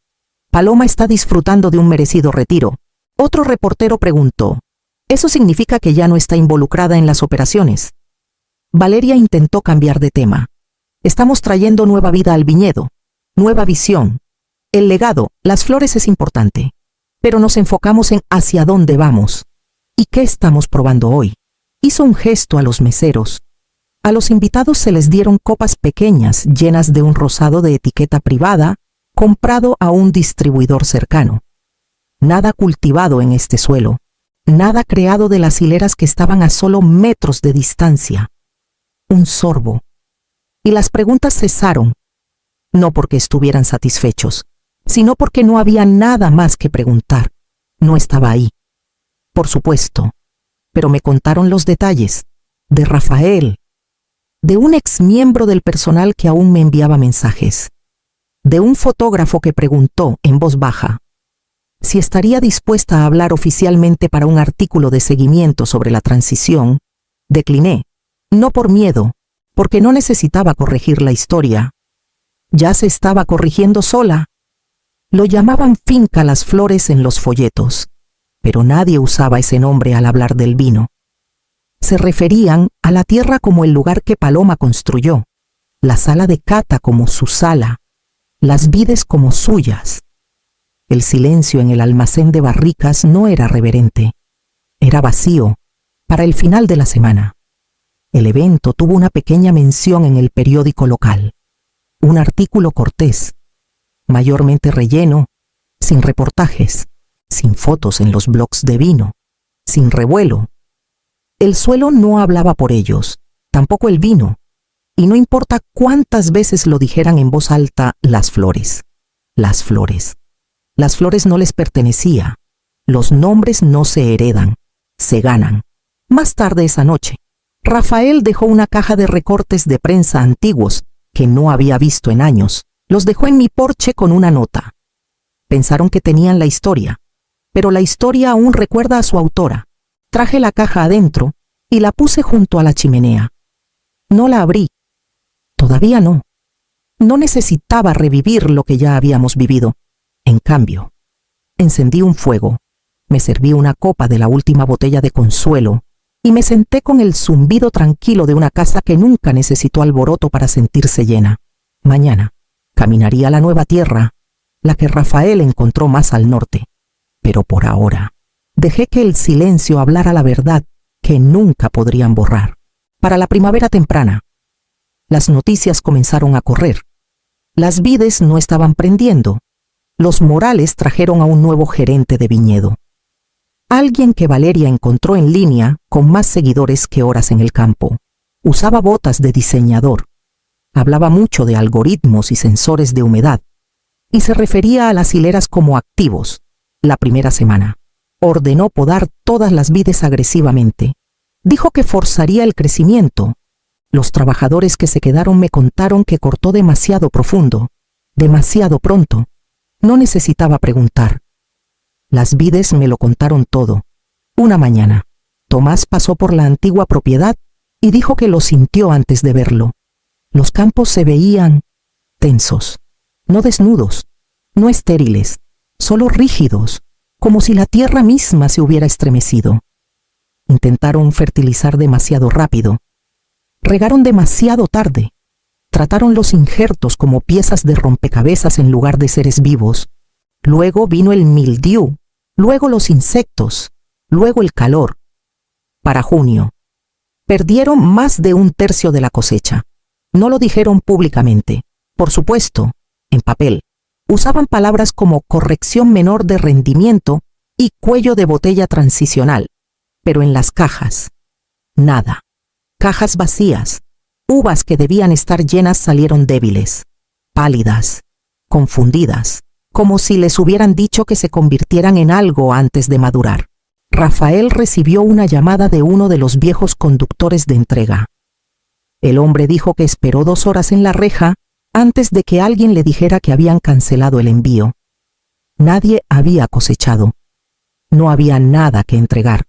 S1: Paloma está disfrutando de un merecido retiro. Otro reportero preguntó, ¿eso significa que ya no está involucrada en las operaciones? Valeria intentó cambiar de tema. Estamos trayendo nueva vida al viñedo, nueva visión. El legado, Las Flores es importante, pero nos enfocamos en hacia dónde vamos. ¿Y qué estamos probando hoy? Hizo un gesto a los meseros. A los invitados se les dieron copas pequeñas llenas de un rosado de etiqueta privada, comprado a un distribuidor cercano. Nada cultivado en este suelo, nada creado de las hileras que estaban a solo metros de distancia. Un sorbo. Y las preguntas cesaron, no porque estuvieran satisfechos, sino porque no había nada más que preguntar. No estaba ahí. Por supuesto, pero me contaron los detalles, de Rafael, de un exmiembro del personal que aún me enviaba mensajes, de un fotógrafo que preguntó en voz baja si estaría dispuesta a hablar oficialmente para un artículo de seguimiento sobre la transición. Decliné, no por miedo, porque no necesitaba corregir la historia. Ya se estaba corrigiendo sola. Lo llamaban Finca Las Flores en los folletos, pero nadie usaba ese nombre al hablar del vino. Se referían a la tierra como el lugar que Paloma construyó, la sala de cata como su sala, las vides como suyas. El silencio en el almacén de barricas no era reverente, era vacío, para el final de la semana. El evento tuvo una pequeña mención en el periódico local, un artículo cortés, mayormente relleno, sin reportajes, sin fotos en los blogs de vino, sin revuelo. El suelo no hablaba por ellos, tampoco el vino, y no importa cuántas veces lo dijeran en voz alta, Las Flores. Las Flores. Las Flores no les pertenecía. Los nombres no se heredan, se ganan. Más tarde esa noche, Rafael dejó una caja de recortes de prensa antiguos que no había visto en años. Los dejó en mi porche con una nota. Pensaron que tenían la historia, pero la historia aún recuerda a su autora. Traje la caja adentro y la puse junto a la chimenea. No la abrí. Todavía no. No necesitaba revivir lo que ya habíamos vivido. En cambio, encendí un fuego, me serví una copa de la última botella de Consuelo y me senté con el zumbido tranquilo de una casa que nunca necesitó alboroto para sentirse llena. Mañana caminaría a la nueva tierra, la que Rafael encontró más al norte. Pero por ahora, dejé que el silencio hablara la verdad que nunca podrían borrar. Para la primavera temprana, las noticias comenzaron a correr. Las vides no estaban prendiendo. Los Morales trajeron a un nuevo gerente de viñedo. Alguien que Valeria encontró en línea con más seguidores que horas en el campo. Usaba botas de diseñador. Hablaba mucho de algoritmos y sensores de humedad. Y se refería a las hileras como activos. La primera semana, ordenó podar todas las vides agresivamente. Dijo que forzaría el crecimiento. Los trabajadores que se quedaron me contaron que cortó demasiado profundo, demasiado pronto. No necesitaba preguntar. Las vides me lo contaron todo. Una mañana, Tomás pasó por la antigua propiedad y dijo que lo sintió antes de verlo. Los campos se veían tensos, no desnudos, no estériles, solo rígidos, como si la tierra misma se hubiera estremecido. Intentaron fertilizar demasiado rápido. Regaron demasiado tarde. Trataron los injertos como piezas de rompecabezas en lugar de seres vivos. Luego vino el mildiu, luego los insectos, luego el calor. Para junio, perdieron más de un tercio de la cosecha. No lo dijeron públicamente, por supuesto, en papel. Usaban palabras como corrección menor de rendimiento y cuello de botella transicional, pero en las cajas, nada. Cajas vacías. Uvas que debían estar llenas salieron débiles, pálidas, confundidas, como si les hubieran dicho que se convirtieran en algo antes de madurar. Rafael recibió una llamada de uno de los viejos conductores de entrega. El hombre dijo que esperó 2 horas en la reja antes de que alguien le dijera que habían cancelado el envío. Nadie había cosechado. No había nada que entregar.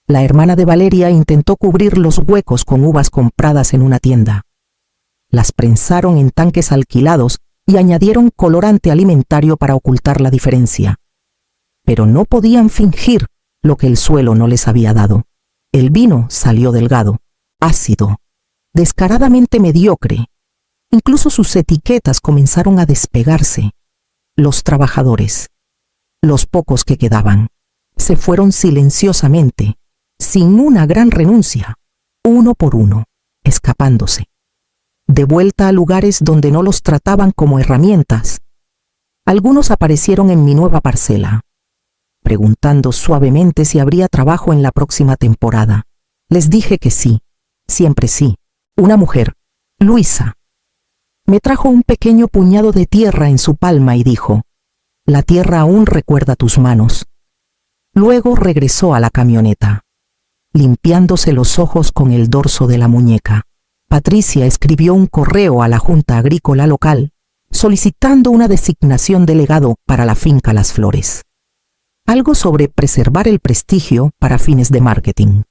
S1: La hermana de Valeria intentó cubrir los huecos con uvas compradas en una tienda. Las prensaron en tanques alquilados y añadieron colorante alimentario para ocultar la diferencia. Pero no podían fingir lo que el suelo no les había dado. El vino salió delgado, ácido, descaradamente mediocre. Incluso sus etiquetas comenzaron a despegarse. Los trabajadores, los pocos que quedaban, se fueron silenciosamente, sin una gran renuncia, uno por uno, escapándose. De vuelta a lugares donde no los trataban como herramientas. Algunos aparecieron en mi nueva parcela, preguntando suavemente si habría trabajo en la próxima temporada. Les dije que sí, siempre sí. Una mujer, Luisa, me trajo un pequeño puñado de tierra en su palma y dijo: «La tierra aún recuerda tus manos». Luego regresó a la camioneta, limpiándose los ojos con el dorso de la muñeca. Patricia escribió un correo a la Junta Agrícola local, solicitando una designación de legado para la finca Las Flores. Algo sobre preservar el prestigio para fines de marketing,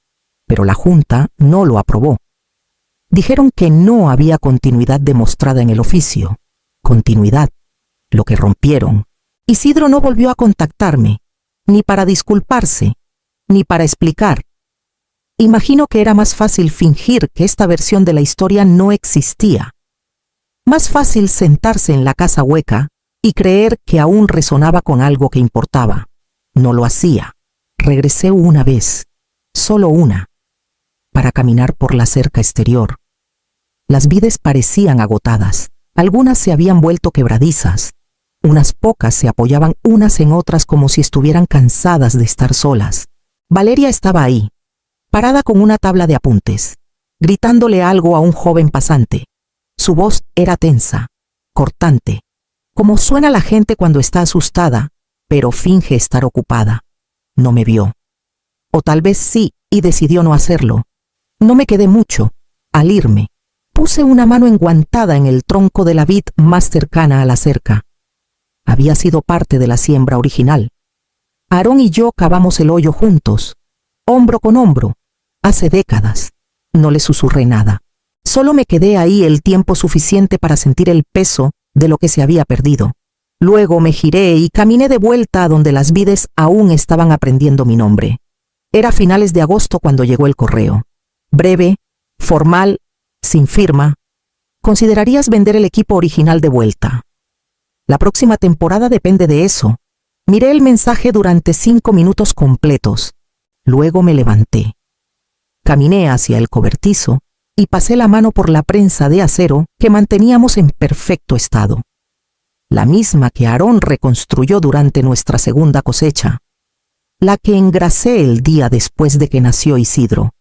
S1: pero la Junta no lo aprobó. Dijeron que no había continuidad demostrada en el oficio. Continuidad, lo que rompieron. Isidro no volvió a contactarme, ni para disculparse, ni para explicar. Imagino que era más fácil fingir que esta versión de la historia no existía. Más fácil sentarse en la casa hueca y creer que aún resonaba con algo que importaba. No lo hacía. Regresé una vez, solo una, para caminar por la cerca exterior. Las vides parecían agotadas. Algunas se habían vuelto quebradizas. Unas pocas se apoyaban unas en otras como si estuvieran cansadas de estar solas. Valeria estaba ahí, parada con una tabla de apuntes, gritándole algo a un joven pasante. Su voz era tensa, cortante, como suena la gente cuando está asustada, pero finge estar ocupada. No me vio. O tal vez sí, y decidió no hacerlo. No me quedé mucho. Al irme, puse una mano enguantada en el tronco de la vid más cercana a la cerca. Había sido parte de la siembra original. Aarón y yo cavamos el hoyo juntos, hombro con hombro, hace décadas. No le susurré nada. Solo me quedé ahí el tiempo suficiente para sentir el peso de lo que se había perdido. Luego me giré y caminé de vuelta a donde las vides aún estaban aprendiendo mi nombre. Era finales de agosto cuando llegó el correo. Breve, formal, sin firma. ¿Considerarías vender el equipo original de vuelta? La próxima temporada depende de eso. Miré el mensaje durante 5 minutos completos. Luego me levanté. Caminé hacia el cobertizo y pasé la mano por la prensa de acero que manteníamos en perfecto estado. La misma que Aarón reconstruyó durante nuestra segunda cosecha. La que engrasé el día después de que nació Isidro.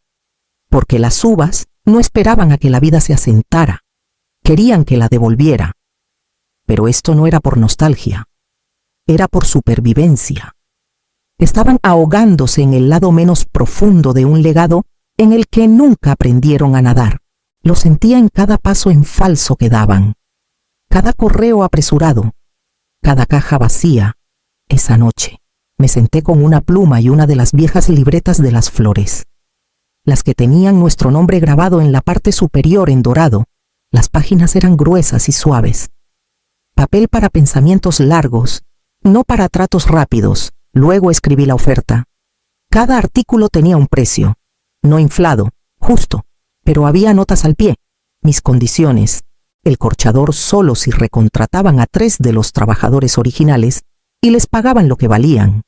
S1: Porque las uvas no esperaban a que la vida se asentara. Querían que la devolviera. Pero esto no era por nostalgia. Era por supervivencia. Estaban ahogándose en el lado menos profundo de un legado en el que nunca aprendieron a nadar. Lo sentía en cada paso en falso que daban. Cada correo apresurado. Cada caja vacía. Esa noche me senté con una pluma y una de las viejas libretas de Las Flores. Las que tenían nuestro nombre grabado en la parte superior en dorado. Las páginas eran gruesas y suaves. Papel para pensamientos largos, no para tratos rápidos. Luego escribí la oferta. Cada artículo tenía un precio, no inflado, justo, pero había notas al pie, mis condiciones, el corchador solo si recontrataban a 3 de los trabajadores originales y les pagaban lo que valían.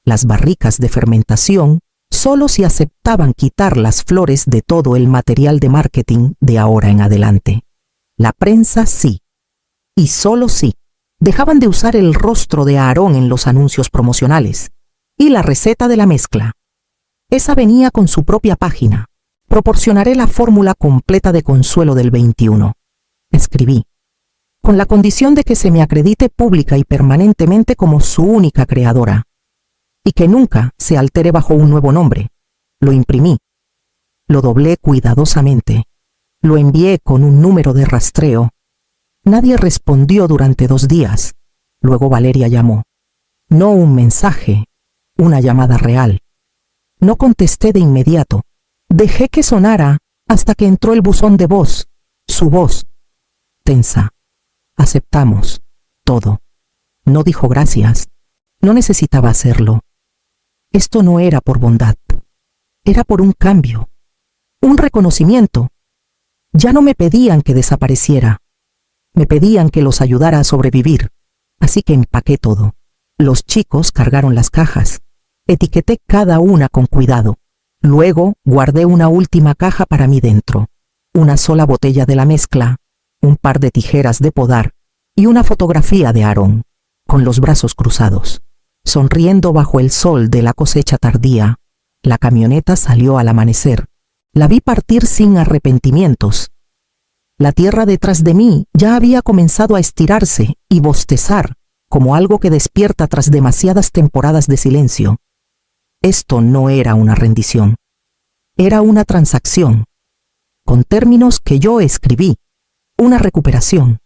S1: Las barricas de fermentación solo si aceptaban quitar Las Flores de todo el material de marketing de ahora en adelante. La prensa sí, y solo sí. Dejaban de usar el rostro de Aarón en los anuncios promocionales y la receta de la mezcla. Esa venía con su propia página. Proporcionaré la fórmula completa de Consuelo del 21. Escribí, con la condición de que se me acredite pública y permanentemente como su única creadora, y que nunca se altere bajo un nuevo nombre. Lo imprimí. Lo doblé cuidadosamente. Lo envié con un número de rastreo. Nadie respondió durante 2 días. Luego Valeria llamó. No un mensaje, una llamada real. No contesté de inmediato. Dejé que sonara hasta que entró el buzón de voz, su voz, tensa. Aceptamos todo. No dijo gracias. No necesitaba hacerlo. Esto no era por bondad. Era por un cambio. Un reconocimiento. Ya no me pedían que desapareciera. Me pedían que los ayudara a sobrevivir. Así que empaqué todo. Los chicos cargaron las cajas. Etiqueté cada una con cuidado. Luego guardé una última caja para mí dentro. Una sola botella de la mezcla, un par de tijeras de podar y una fotografía de Aarón, con los brazos cruzados, sonriendo bajo el sol de la cosecha tardía. La camioneta salió al amanecer. La vi partir sin arrepentimientos. La tierra detrás de mí ya había comenzado a estirarse y bostezar, como algo que despierta tras demasiadas temporadas de silencio. Esto no era una rendición. Era una transacción, con términos que yo escribí, una recuperación,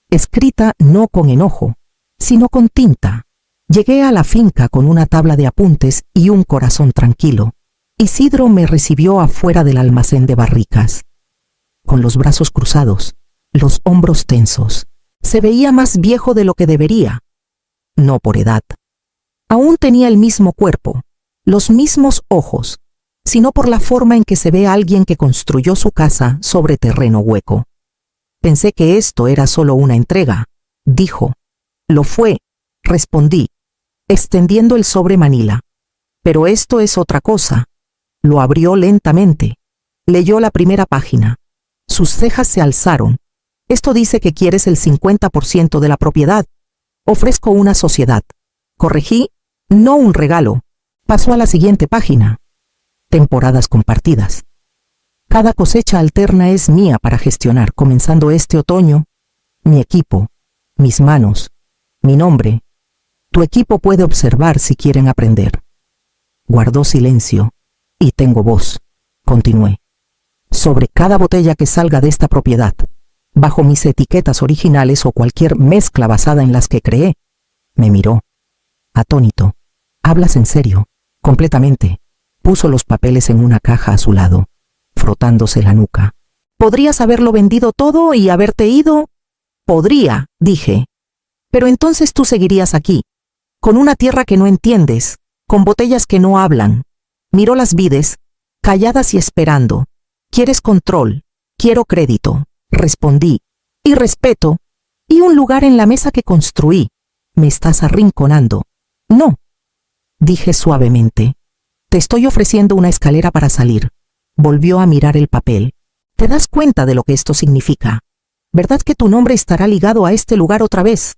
S1: escrita no con enojo, sino con tinta. Llegué a la finca con una tabla de apuntes y un corazón tranquilo. Isidro me recibió afuera del almacén de barricas, con los brazos cruzados, los hombros tensos. Se veía más viejo de lo que debería, no por edad. Aún tenía el mismo cuerpo, los mismos ojos, sino por la forma en que se ve a alguien que construyó su casa sobre terreno hueco. Pensé que esto era solo una entrega, dijo. Lo fue, respondí, extendiendo el sobre manila. Pero esto es otra cosa. Lo abrió lentamente. Leyó la primera página. Sus cejas se alzaron. Esto dice que quieres el 50% de la propiedad. Ofrezco una sociedad. Corregí, no un regalo. Pasó a la siguiente página. Temporadas compartidas. Cada cosecha alterna es mía para gestionar, comenzando este otoño. Mi equipo, mis manos, mi nombre. Tu equipo puede observar si quieren aprender. Guardó silencio. Y tengo voz. Continué. Sobre cada botella que salga de esta propiedad, bajo mis etiquetas originales o cualquier mezcla basada en las que creé. Me miró. Atónito. ¿Hablas en serio? Completamente. Puso los papeles en una caja a su lado, frotándose la nuca. ¿Podrías haberlo vendido todo y haberte ido? Podría, dije. Pero entonces tú seguirías aquí, con una tierra que no entiendes, con botellas que no hablan. Miró las vides, calladas y esperando. ¿Quieres control? Quiero crédito, respondí. Y respeto. Y un lugar en la mesa que construí. Me estás arrinconando. No, dije suavemente. Te estoy ofreciendo una escalera para salir. Volvió a mirar el papel. ¿Te das cuenta de lo que esto significa? ¿Verdad que tu nombre estará ligado a este lugar otra vez?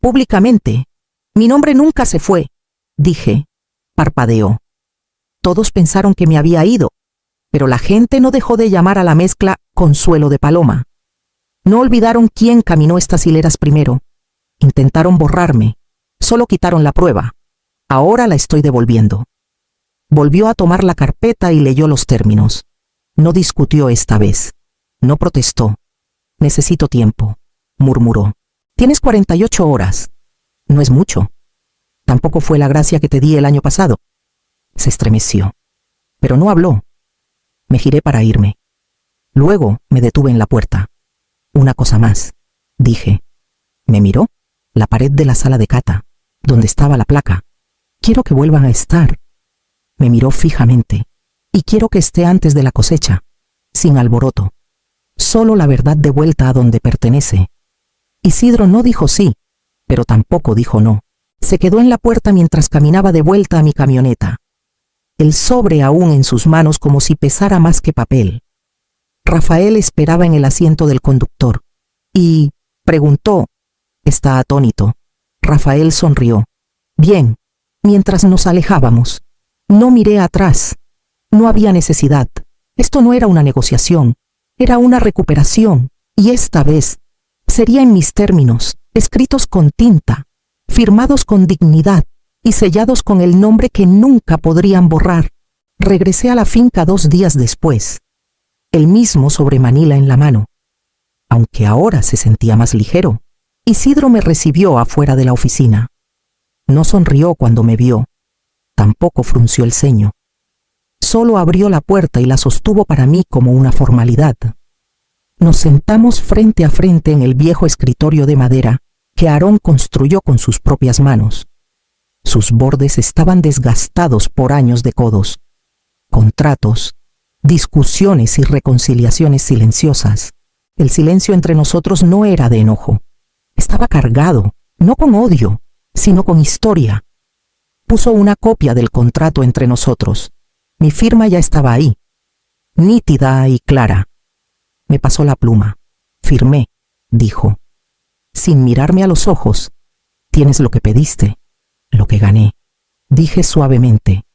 S1: Públicamente. Mi nombre nunca se fue, dije. Parpadeó. Todos pensaron que me había ido, pero la gente no dejó de llamar a la mezcla Consuelo de Paloma. No olvidaron quién caminó estas hileras primero. Intentaron borrarme. Solo quitaron la prueba. Ahora la estoy devolviendo. Volvió a tomar la carpeta y leyó los términos. No discutió esta vez. No protestó. Necesito tiempo, murmuró. Tienes 48 horas. No es mucho. Tampoco fue la gracia que te di el año pasado. Se estremeció, pero no habló. Me giré para irme. Luego me detuve en la puerta. Una cosa más, dije. Me miró. La pared de la sala de cata, donde estaba la placa. Quiero que vuelvan a estar. Me miró fijamente. Y quiero que esté antes de la cosecha, sin alboroto. Solo la verdad de vuelta a donde pertenece. Isidro no dijo sí, pero tampoco dijo no. Se quedó en la puerta mientras caminaba de vuelta a mi camioneta. El sobre aún en sus manos como si pesara más que papel. Rafael esperaba en el asiento del conductor y preguntó, Está atónito. Rafael sonrió. Bien. Mientras nos alejábamos, no miré atrás. No había necesidad. Esto no era una negociación. Era una recuperación. Y esta vez sería en mis términos, escritos con tinta, firmados con dignidad y sellados con el nombre que nunca podrían borrar. Regresé a la finca 2 días después, el mismo sobremanila en la mano. Aunque ahora se sentía más ligero, Isidro me recibió afuera de la oficina. No sonrió cuando me vio, tampoco frunció el ceño. Solo abrió la puerta y la sostuvo para mí como una formalidad. Nos sentamos frente a frente en el viejo escritorio de madera que Aarón construyó con sus propias manos. Sus bordes estaban desgastados por años de codos, contratos, discusiones y reconciliaciones silenciosas. El silencio entre nosotros no era de enojo. Estaba cargado, no con odio, sino con historia. Puso una copia del contrato entre nosotros. Mi firma ya estaba ahí, nítida y clara. Me pasó la pluma. Firmé, dijo. Sin mirarme a los ojos. Tienes lo que pediste, lo que gané. Dije suavemente.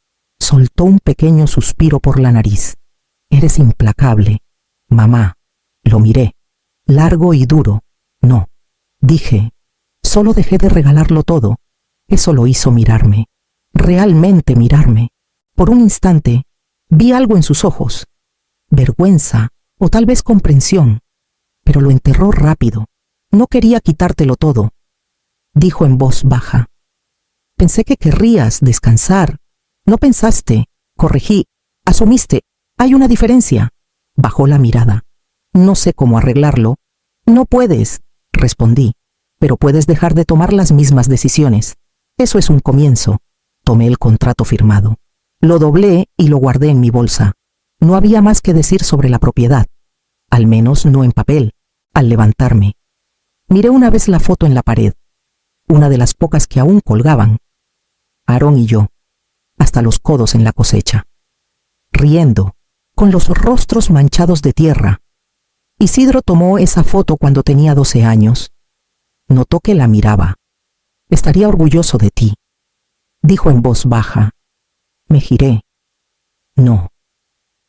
S1: Soltó un pequeño suspiro por la nariz. Eres implacable, mamá. Lo miré. Largo y duro. No. Dije. Solo dejé de regalarlo todo. Eso lo hizo mirarme. Realmente mirarme. Por un instante, vi algo en sus ojos. Vergüenza. O tal vez comprensión, pero lo enterró rápido. No quería quitártelo todo. Dijo en voz baja. Pensé que querrías descansar. No pensaste, corregí, asumiste. Hay una diferencia. Bajó la mirada. No sé cómo arreglarlo. No puedes, respondí, pero puedes dejar de tomar las mismas decisiones. Eso es un comienzo. Tomé el contrato firmado. Lo doblé y lo guardé en mi bolsa. No había más que decir sobre la propiedad, al menos no en papel. Al levantarme, miré una vez la foto en la pared, una de las pocas que aún colgaban. Aarón y yo, hasta los codos en la cosecha, riendo, con los rostros manchados de tierra. Isidro tomó esa foto cuando tenía 12 años. Notó que la miraba. Estaría orgulloso de ti, dijo en voz baja. Me giré. No.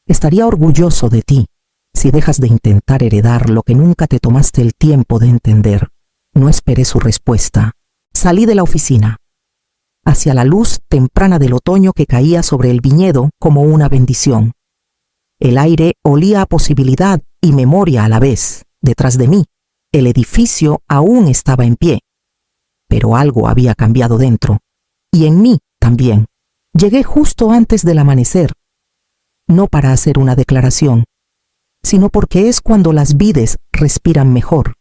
S1: Estaría orgulloso de ti si dejas de intentar heredar lo que nunca te tomaste el tiempo de entender. No esperé su respuesta. Salí de la oficina, hacia la luz temprana del otoño que caía sobre el viñedo como una bendición. El aire olía a posibilidad y memoria a la vez. Detrás de mí, el edificio aún estaba en pie, pero algo había cambiado dentro, y en mí también. Llegué justo antes del amanecer, no para hacer una declaración, sino porque es cuando las vides respiran mejor.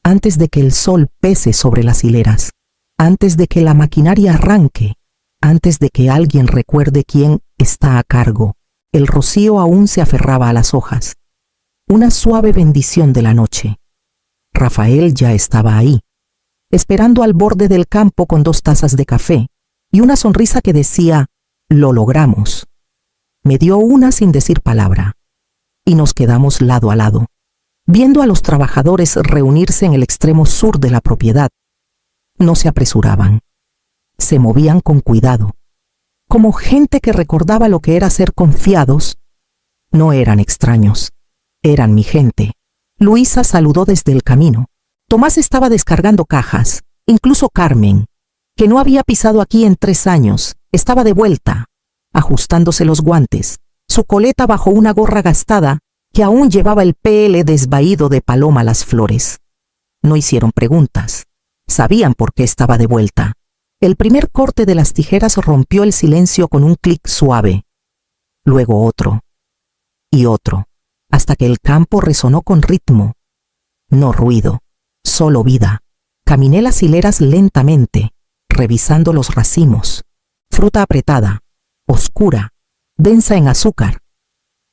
S1: Antes de que el sol pese sobre las hileras, antes de que la maquinaria arranque, antes de que alguien recuerde quién está a cargo, el rocío aún se aferraba a las hojas. Una suave bendición de la noche. Rafael ya estaba ahí, esperando al borde del campo con 2 tazas de café y una sonrisa que decía, lo logramos. Me dio una sin decir palabra, y nos quedamos lado a lado, viendo a los trabajadores reunirse en el extremo sur de la propiedad. No se apresuraban, se movían con cuidado, como gente que recordaba lo que era ser confiados. No eran extraños, eran mi gente. Luisa saludó desde el camino. Tomás estaba descargando cajas, incluso Carmen, que no había pisado aquí en 3 años, estaba de vuelta, ajustándose los guantes, su coleta bajo una gorra gastada que aún llevaba el pelo desvaído de Paloma Las Flores. No hicieron preguntas. Sabían por qué estaba de vuelta. El primer corte de las tijeras rompió el silencio con un clic suave. Luego otro. Y otro. Hasta que el campo resonó con ritmo. No ruido, solo vida. Caminé las hileras lentamente, revisando los racimos. Fruta apretada, oscura, densa en azúcar.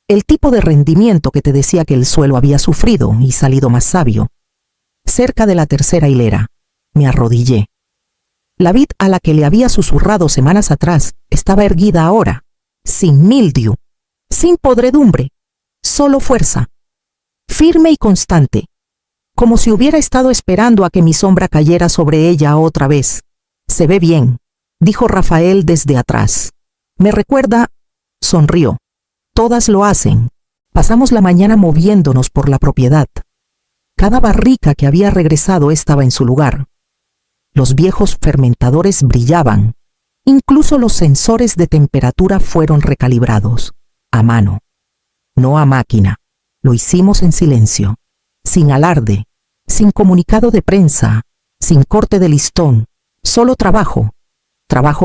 S1: El tipo de rendimiento que te decía que el suelo había sufrido y salido más sabio. Cerca de la tercera hilera, me arrodillé. La vid a la que le había susurrado semanas atrás estaba erguida ahora, sin mildiu, sin podredumbre, solo fuerza, firme y constante. como si hubiera estado esperando a que mi sombra cayera sobre ella otra vez. Se ve bien, dijo Rafael desde atrás. Me recuerda, sonrió. Todas lo hacen. Pasamos la mañana moviéndonos por la propiedad. Cada barrica que había regresado estaba en su lugar. Los viejos fermentadores brillaban. Incluso los sensores de temperatura fueron recalibrados, a mano, no a máquina. Lo hicimos en silencio, sin alarde, sin comunicado de prensa, sin corte de listón, solo trabajo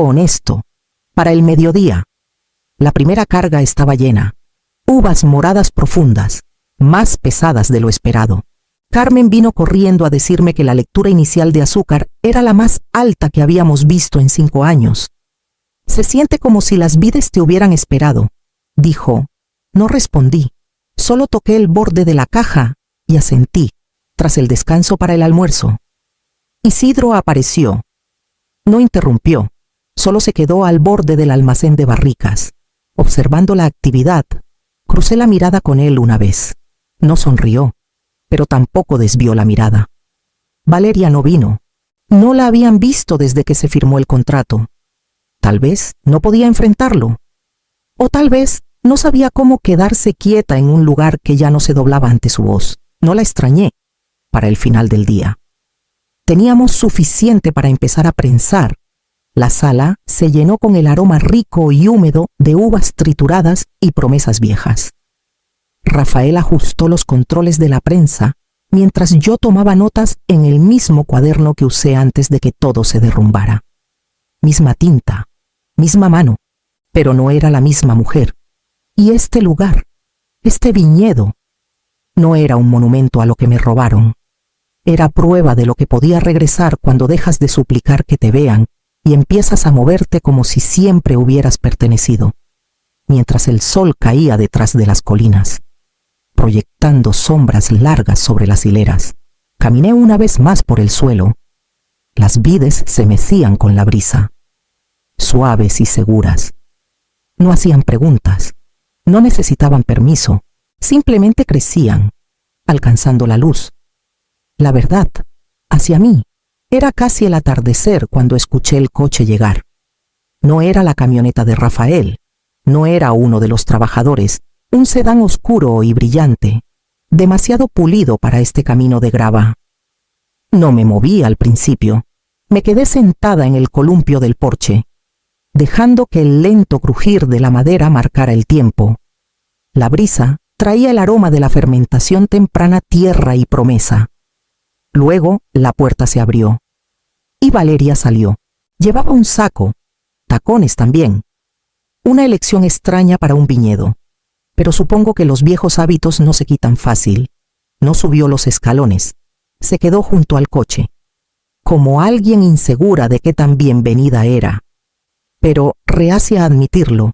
S1: honesto, para el mediodía. La primera carga estaba llena, uvas moradas profundas, más pesadas de lo esperado. Carmen vino corriendo a decirme que la lectura inicial de azúcar era la más alta que habíamos visto en 5 años. Se siente como si las vides te hubieran esperado, dijo. No respondí, solo toqué el borde de la caja y asentí, tras el descanso para el almuerzo. Isidro apareció. No interrumpió, solo se quedó al borde del almacén de barricas. Observando la actividad, crucé la mirada con él una vez. No sonrió, pero tampoco desvió la mirada. Valeria no vino. No la habían visto desde que se firmó el contrato. Tal vez no podía enfrentarlo. O tal vez no sabía cómo quedarse quieta en un lugar que ya no se doblaba ante su voz. No la extrañé para el final del día. Teníamos suficiente para empezar a prensar. La sala se llenó con el aroma rico y húmedo de uvas trituradas y promesas viejas. Rafael ajustó los controles de la prensa mientras yo tomaba notas en el mismo cuaderno que usé antes de que todo se derrumbara. Misma tinta, misma mano, pero no era la misma mujer. Y este lugar, este viñedo, no era un monumento a lo que me robaron. Era prueba de lo que podía regresar cuando dejas de suplicar que te vean y empiezas a moverte como si siempre hubieras pertenecido, mientras el sol caía detrás de las colinas, proyectando sombras largas sobre las hileras. Caminé una vez más por el suelo. Las vides se mecían con la brisa, suaves y seguras. No hacían preguntas, no necesitaban permiso, simplemente crecían, alcanzando la luz. La verdad, hacia mí, era casi el atardecer cuando escuché el coche llegar. No era la camioneta de Rafael, no era uno de los trabajadores, un sedán oscuro y brillante, demasiado pulido para este camino de grava. No me moví al principio, me quedé sentada en el columpio del porche, dejando que el lento crujir de la madera marcara el tiempo. La brisa traía el aroma de la fermentación temprana, tierra y promesa. Luego la puerta se abrió y Valeria salió. Llevaba un saco, tacones también. Una elección extraña para un viñedo, pero supongo que los viejos hábitos no se quitan fácil. No subió los escalones, se quedó junto al coche, como alguien insegura de qué tan bienvenida era. Pero, reacia a admitirlo,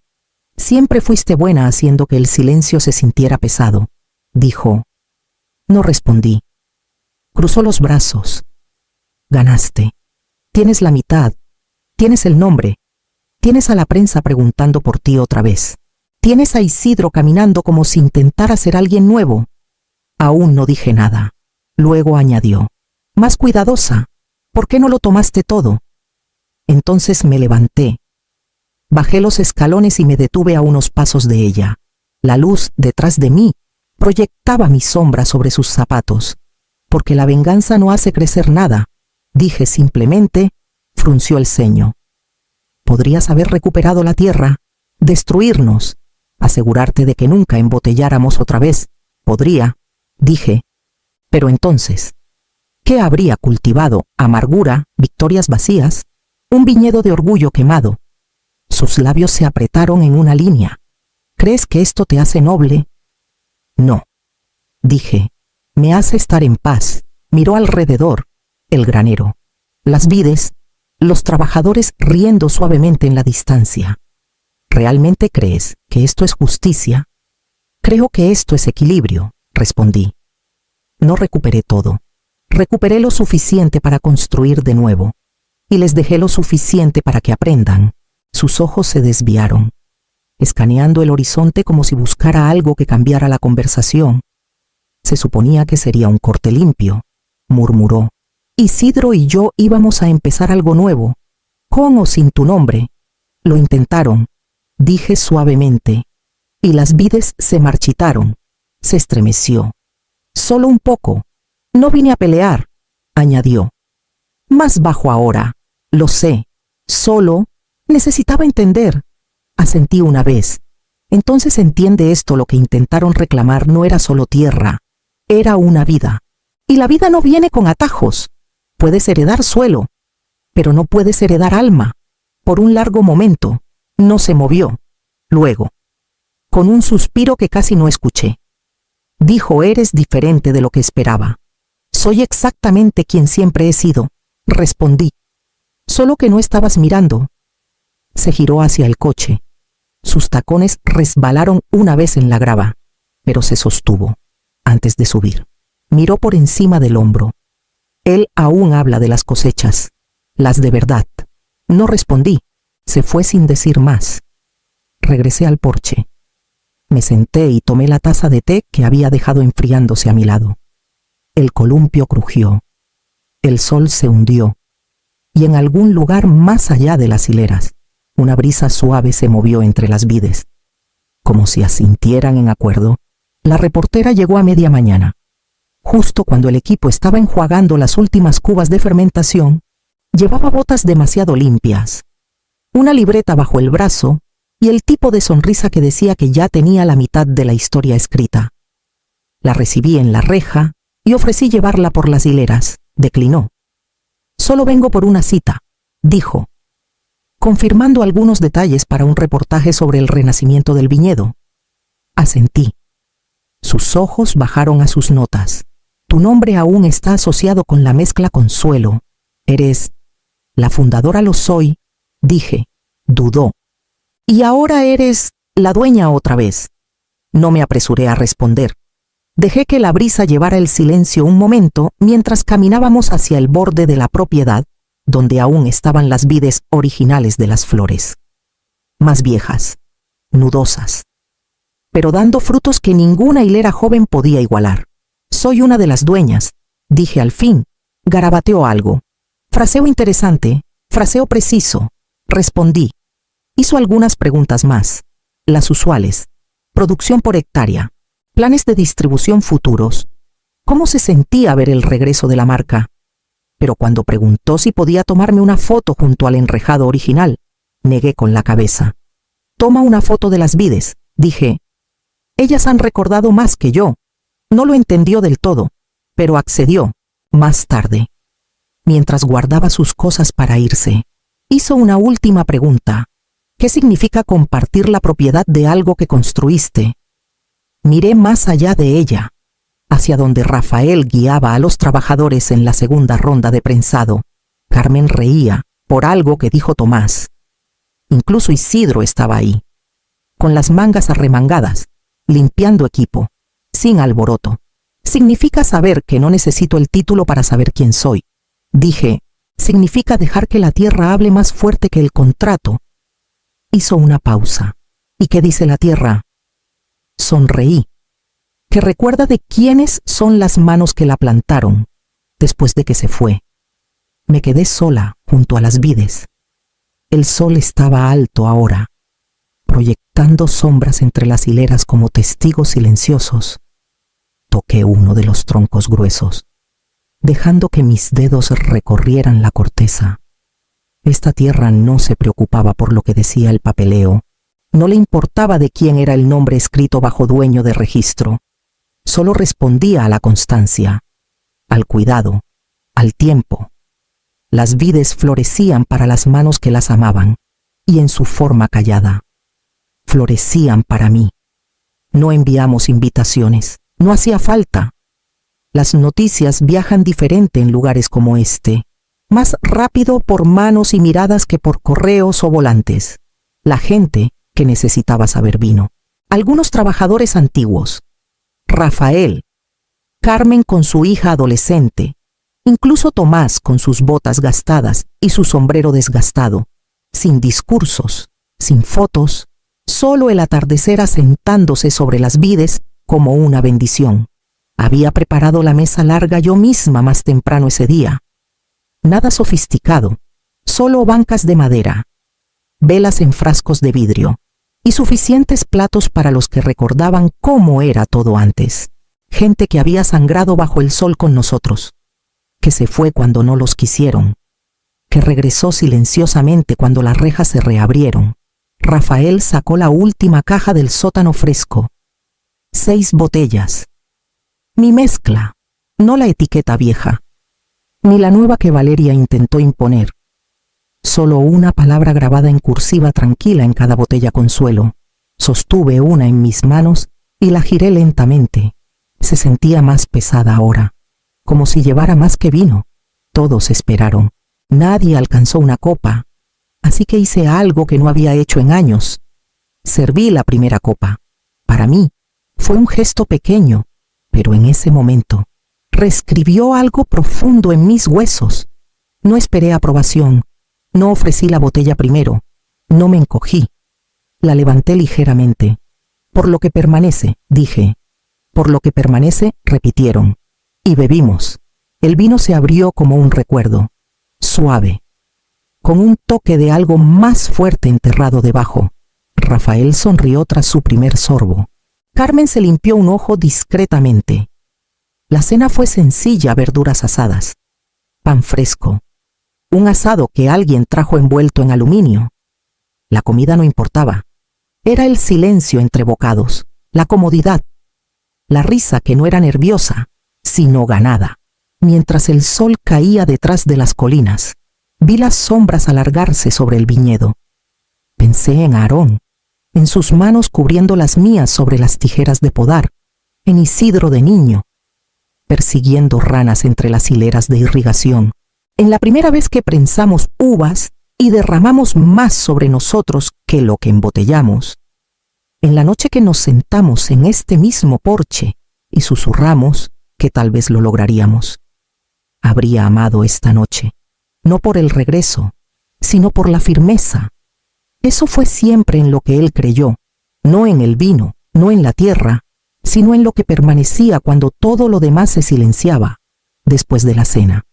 S1: siempre fuiste buena haciendo que el silencio se sintiera pesado, dijo. No respondí. Cruzó los brazos. Ganaste. Tienes la mitad. Tienes el nombre. Tienes a la prensa preguntando por ti otra vez. Tienes a Isidro caminando como si intentara ser alguien nuevo. Aún no dije nada. Luego añadió. Más cuidadosa. ¿Por qué no lo tomaste todo? Entonces me levanté. Bajé los escalones y me detuve a unos pasos de ella. La luz detrás de mí proyectaba mi sombra sobre sus zapatos. Porque la venganza no hace crecer nada, dije simplemente, frunció el ceño. Podrías haber recuperado la tierra, destruirnos, asegurarte de que nunca embotelláramos otra vez. Podría, dije. Pero entonces, ¿qué habría cultivado? Amargura, victorias vacías, un viñedo de orgullo quemado. Sus labios se apretaron en una línea. ¿Crees que esto te hace noble? No, dije. Me hace estar en paz. Miró alrededor, el granero, las vides, los trabajadores riendo suavemente en la distancia. ¿Realmente crees que esto es justicia? Creo que esto es equilibrio, respondí. No recuperé todo. Recuperé lo suficiente para construir de nuevo. Y les dejé lo suficiente para que aprendan. Sus ojos se desviaron, escaneando el horizonte como si buscara algo que cambiara la conversación. Se suponía que sería un corte limpio, murmuró. Isidro y yo íbamos a empezar algo nuevo, con o sin tu nombre. Lo intentaron, dije suavemente, y las vides se marchitaron. Se estremeció. Solo un poco. No vine a pelear, añadió. Más bajo ahora, lo sé. Solo necesitaba entender. Asentí una vez. Entonces entiende esto: lo que intentaron reclamar no era solo tierra, era una vida. Y la vida no viene con atajos. Puedes heredar suelo, pero no puedes heredar alma. Por un largo momento, no se movió. Luego, con un suspiro que casi no escuché, dijo: eres diferente de lo que esperaba. Soy exactamente quien siempre he sido, respondí. Solo que no estabas mirando. Se giró hacia el coche. Sus tacones resbalaron una vez en la grava, pero se sostuvo antes de subir. Miró por encima del hombro. Él aún habla de las cosechas, las de verdad. No respondí. Se fue sin decir más. Regresé al porche. Me senté y tomé la taza de té que había dejado enfriándose a mi lado. El columpio crujió. El sol se hundió. Y en algún lugar más allá de las hileras, una brisa suave se movió entre las vides. Como si asintieran en acuerdo, la reportera llegó a media mañana. Justo cuando el equipo estaba enjuagando las últimas cubas de fermentación, llevaba botas demasiado limpias, una libreta bajo el brazo y el tipo de sonrisa que decía que ya tenía la mitad de la historia escrita. La recibí en la reja y ofrecí llevarla por las hileras. Declinó. Solo vengo por una cita, dijo, confirmando algunos detalles para un reportaje sobre el renacimiento del viñedo. Asentí. Sus ojos bajaron a sus notas. Tu nombre aún está asociado con la mezcla Consuelo. Eres la fundadora. Lo soy, dije. Dudó. Y ahora eres la dueña otra vez. No me apresuré a responder. Dejé que la brisa llevara el silencio un momento mientras caminábamos hacia el borde de la propiedad, donde aún estaban las vides originales de las flores. Más viejas, nudosas, pero dando frutos que ninguna hilera joven podía igualar. Soy una de las dueñas, dije al fin. Garabateó algo. Fraseo interesante, fraseo preciso, respondí. Hizo algunas preguntas más, las usuales. Producción por hectárea, planes de distribución futuros. ¿Cómo se sentía ver el regreso de la marca? Pero cuando preguntó si podía tomarme una foto junto al enrejado original, negué con la cabeza. Toma una foto de las vides, dije. Ellas han recordado más que yo. No lo entendió del todo, pero accedió, más tarde. Mientras guardaba sus cosas para irse, hizo una última pregunta. ¿Qué significa compartir la propiedad de algo que construiste? Miré más allá de ella, hacia donde Rafael guiaba a los trabajadores en la segunda ronda de prensado. Carmen reía por algo que dijo Tomás. Incluso Isidro estaba ahí, con las mangas arremangadas, limpiando equipo, sin alboroto. Significa saber que no necesito el título para saber quién soy. Dije, significa dejar que la tierra hable más fuerte que el contrato. Hizo una pausa. ¿Y qué dice la tierra? Sonreí. Que recuerda de quiénes son las manos que la plantaron, después de que se fue. Me quedé sola junto a las vides. El sol estaba alto ahora, proyectando sombras entre las hileras como testigos silenciosos. Toqué uno de los troncos gruesos, dejando que mis dedos recorrieran la corteza. Esta tierra no se preocupaba por lo que decía el papeleo. No le importaba de quién era el nombre escrito bajo dueño de registro. Solo respondía a la constancia, al cuidado, al tiempo. Las vides florecían para las manos que las amaban, y en su forma callada. Florecían para mí. No enviamos invitaciones, no hacía falta. Las noticias viajan diferente en lugares como este, más rápido por manos y miradas que por correos o volantes. La gente que necesitaba saber vino. Algunos trabajadores antiguos. Rafael, Carmen con su hija adolescente, incluso Tomás con sus botas gastadas y su sombrero desgastado, sin discursos, sin fotos, solo el atardecer asentándose sobre las vides como una bendición. Había preparado la mesa larga yo misma más temprano ese día. Nada sofisticado, solo bancas de madera, velas en frascos de vidrio y suficientes platos para los que recordaban cómo era todo antes. Gente que había sangrado bajo el sol con nosotros, que se fue cuando no los quisieron, que regresó silenciosamente cuando las rejas se reabrieron. Rafael sacó la última caja del sótano fresco. 6 botellas. Mi mezcla, no la etiqueta vieja, ni la nueva que Valeria intentó imponer. Solo una palabra grabada en cursiva tranquila en cada botella Consuelo. Sostuve una en mis manos y la giré lentamente. Se sentía más pesada ahora, como si llevara más que vino. Todos esperaron. Nadie alcanzó una copa, así que hice algo que no había hecho en años. Serví la primera copa. Para mí, fue un gesto pequeño, pero en ese momento, reescribió algo profundo en mis huesos. No esperé aprobación, no ofrecí la botella primero, no me encogí. La levanté ligeramente. Por lo que permanece, dije. Por lo que permanece, repitieron. Y bebimos. El vino se abrió como un recuerdo, suave, con un toque de algo más fuerte enterrado debajo. Rafael sonrió tras su primer sorbo. Carmen se limpió un ojo discretamente. La cena fue sencilla: verduras asadas, pan fresco, un asado que alguien trajo envuelto en aluminio. La comida no importaba. Era el silencio entre bocados, la comodidad, la risa que no era nerviosa, sino ganada. Mientras el sol caía detrás de las colinas, vi las sombras alargarse sobre el viñedo. Pensé en Aarón, en sus manos cubriendo las mías sobre las tijeras de podar, en Isidro de niño, persiguiendo ranas entre las hileras de irrigación, en la primera vez que prensamos uvas y derramamos más sobre nosotros que lo que embotellamos, en la noche que nos sentamos en este mismo porche y susurramos que tal vez lo lograríamos. Habría amado esta noche, no por el regreso, sino por la firmeza. Eso fue siempre en lo que él creyó, no en el vino, no en la tierra, sino en lo que permanecía cuando todo lo demás se silenciaba, después de la cena.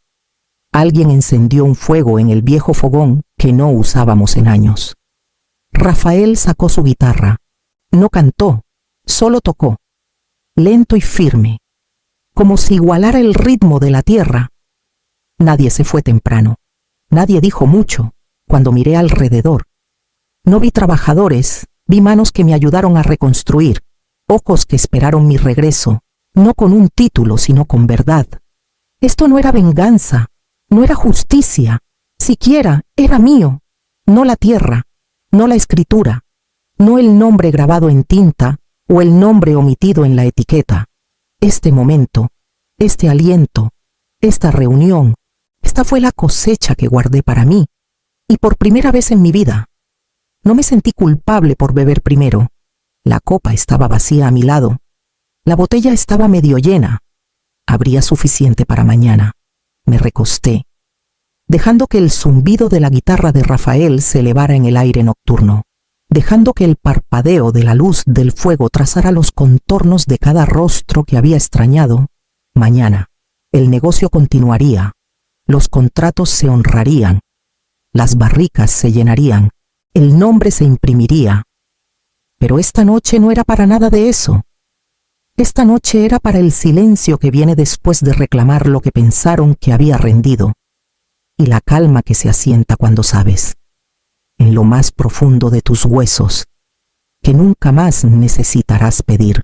S1: Alguien encendió un fuego en el viejo fogón que no usábamos en años. Rafael sacó su guitarra. No cantó, solo tocó, lento y firme, como si igualara el ritmo de la tierra. Nadie se fue temprano, nadie dijo mucho. Cuando miré alrededor, no vi trabajadores, vi manos que me ayudaron a reconstruir, ojos que esperaron mi regreso, no con un título, sino con verdad. Esto no era venganza, no era justicia, siquiera era mío, no la tierra, no la escritura, no el nombre grabado en tinta o el nombre omitido en la etiqueta. Este momento, este aliento, esta reunión, esta fue la cosecha que guardé para mí, y por primera vez en mi vida. No me sentí culpable por beber primero. La copa estaba vacía a mi lado. La botella estaba medio llena. Habría suficiente para mañana. Me recosté, dejando que el zumbido de la guitarra de Rafael se elevara en el aire nocturno, dejando que el parpadeo de la luz del fuego trazara los contornos de cada rostro que había extrañado. Mañana, el negocio continuaría, los contratos se honrarían, las barricas se llenarían, el nombre se imprimiría. Pero esta noche no era para nada de eso. Esta noche era para el silencio que viene después de reclamar lo que pensaron que había rendido, y la calma que se asienta cuando sabes, en lo más profundo de tus huesos, que nunca más necesitarás pedir.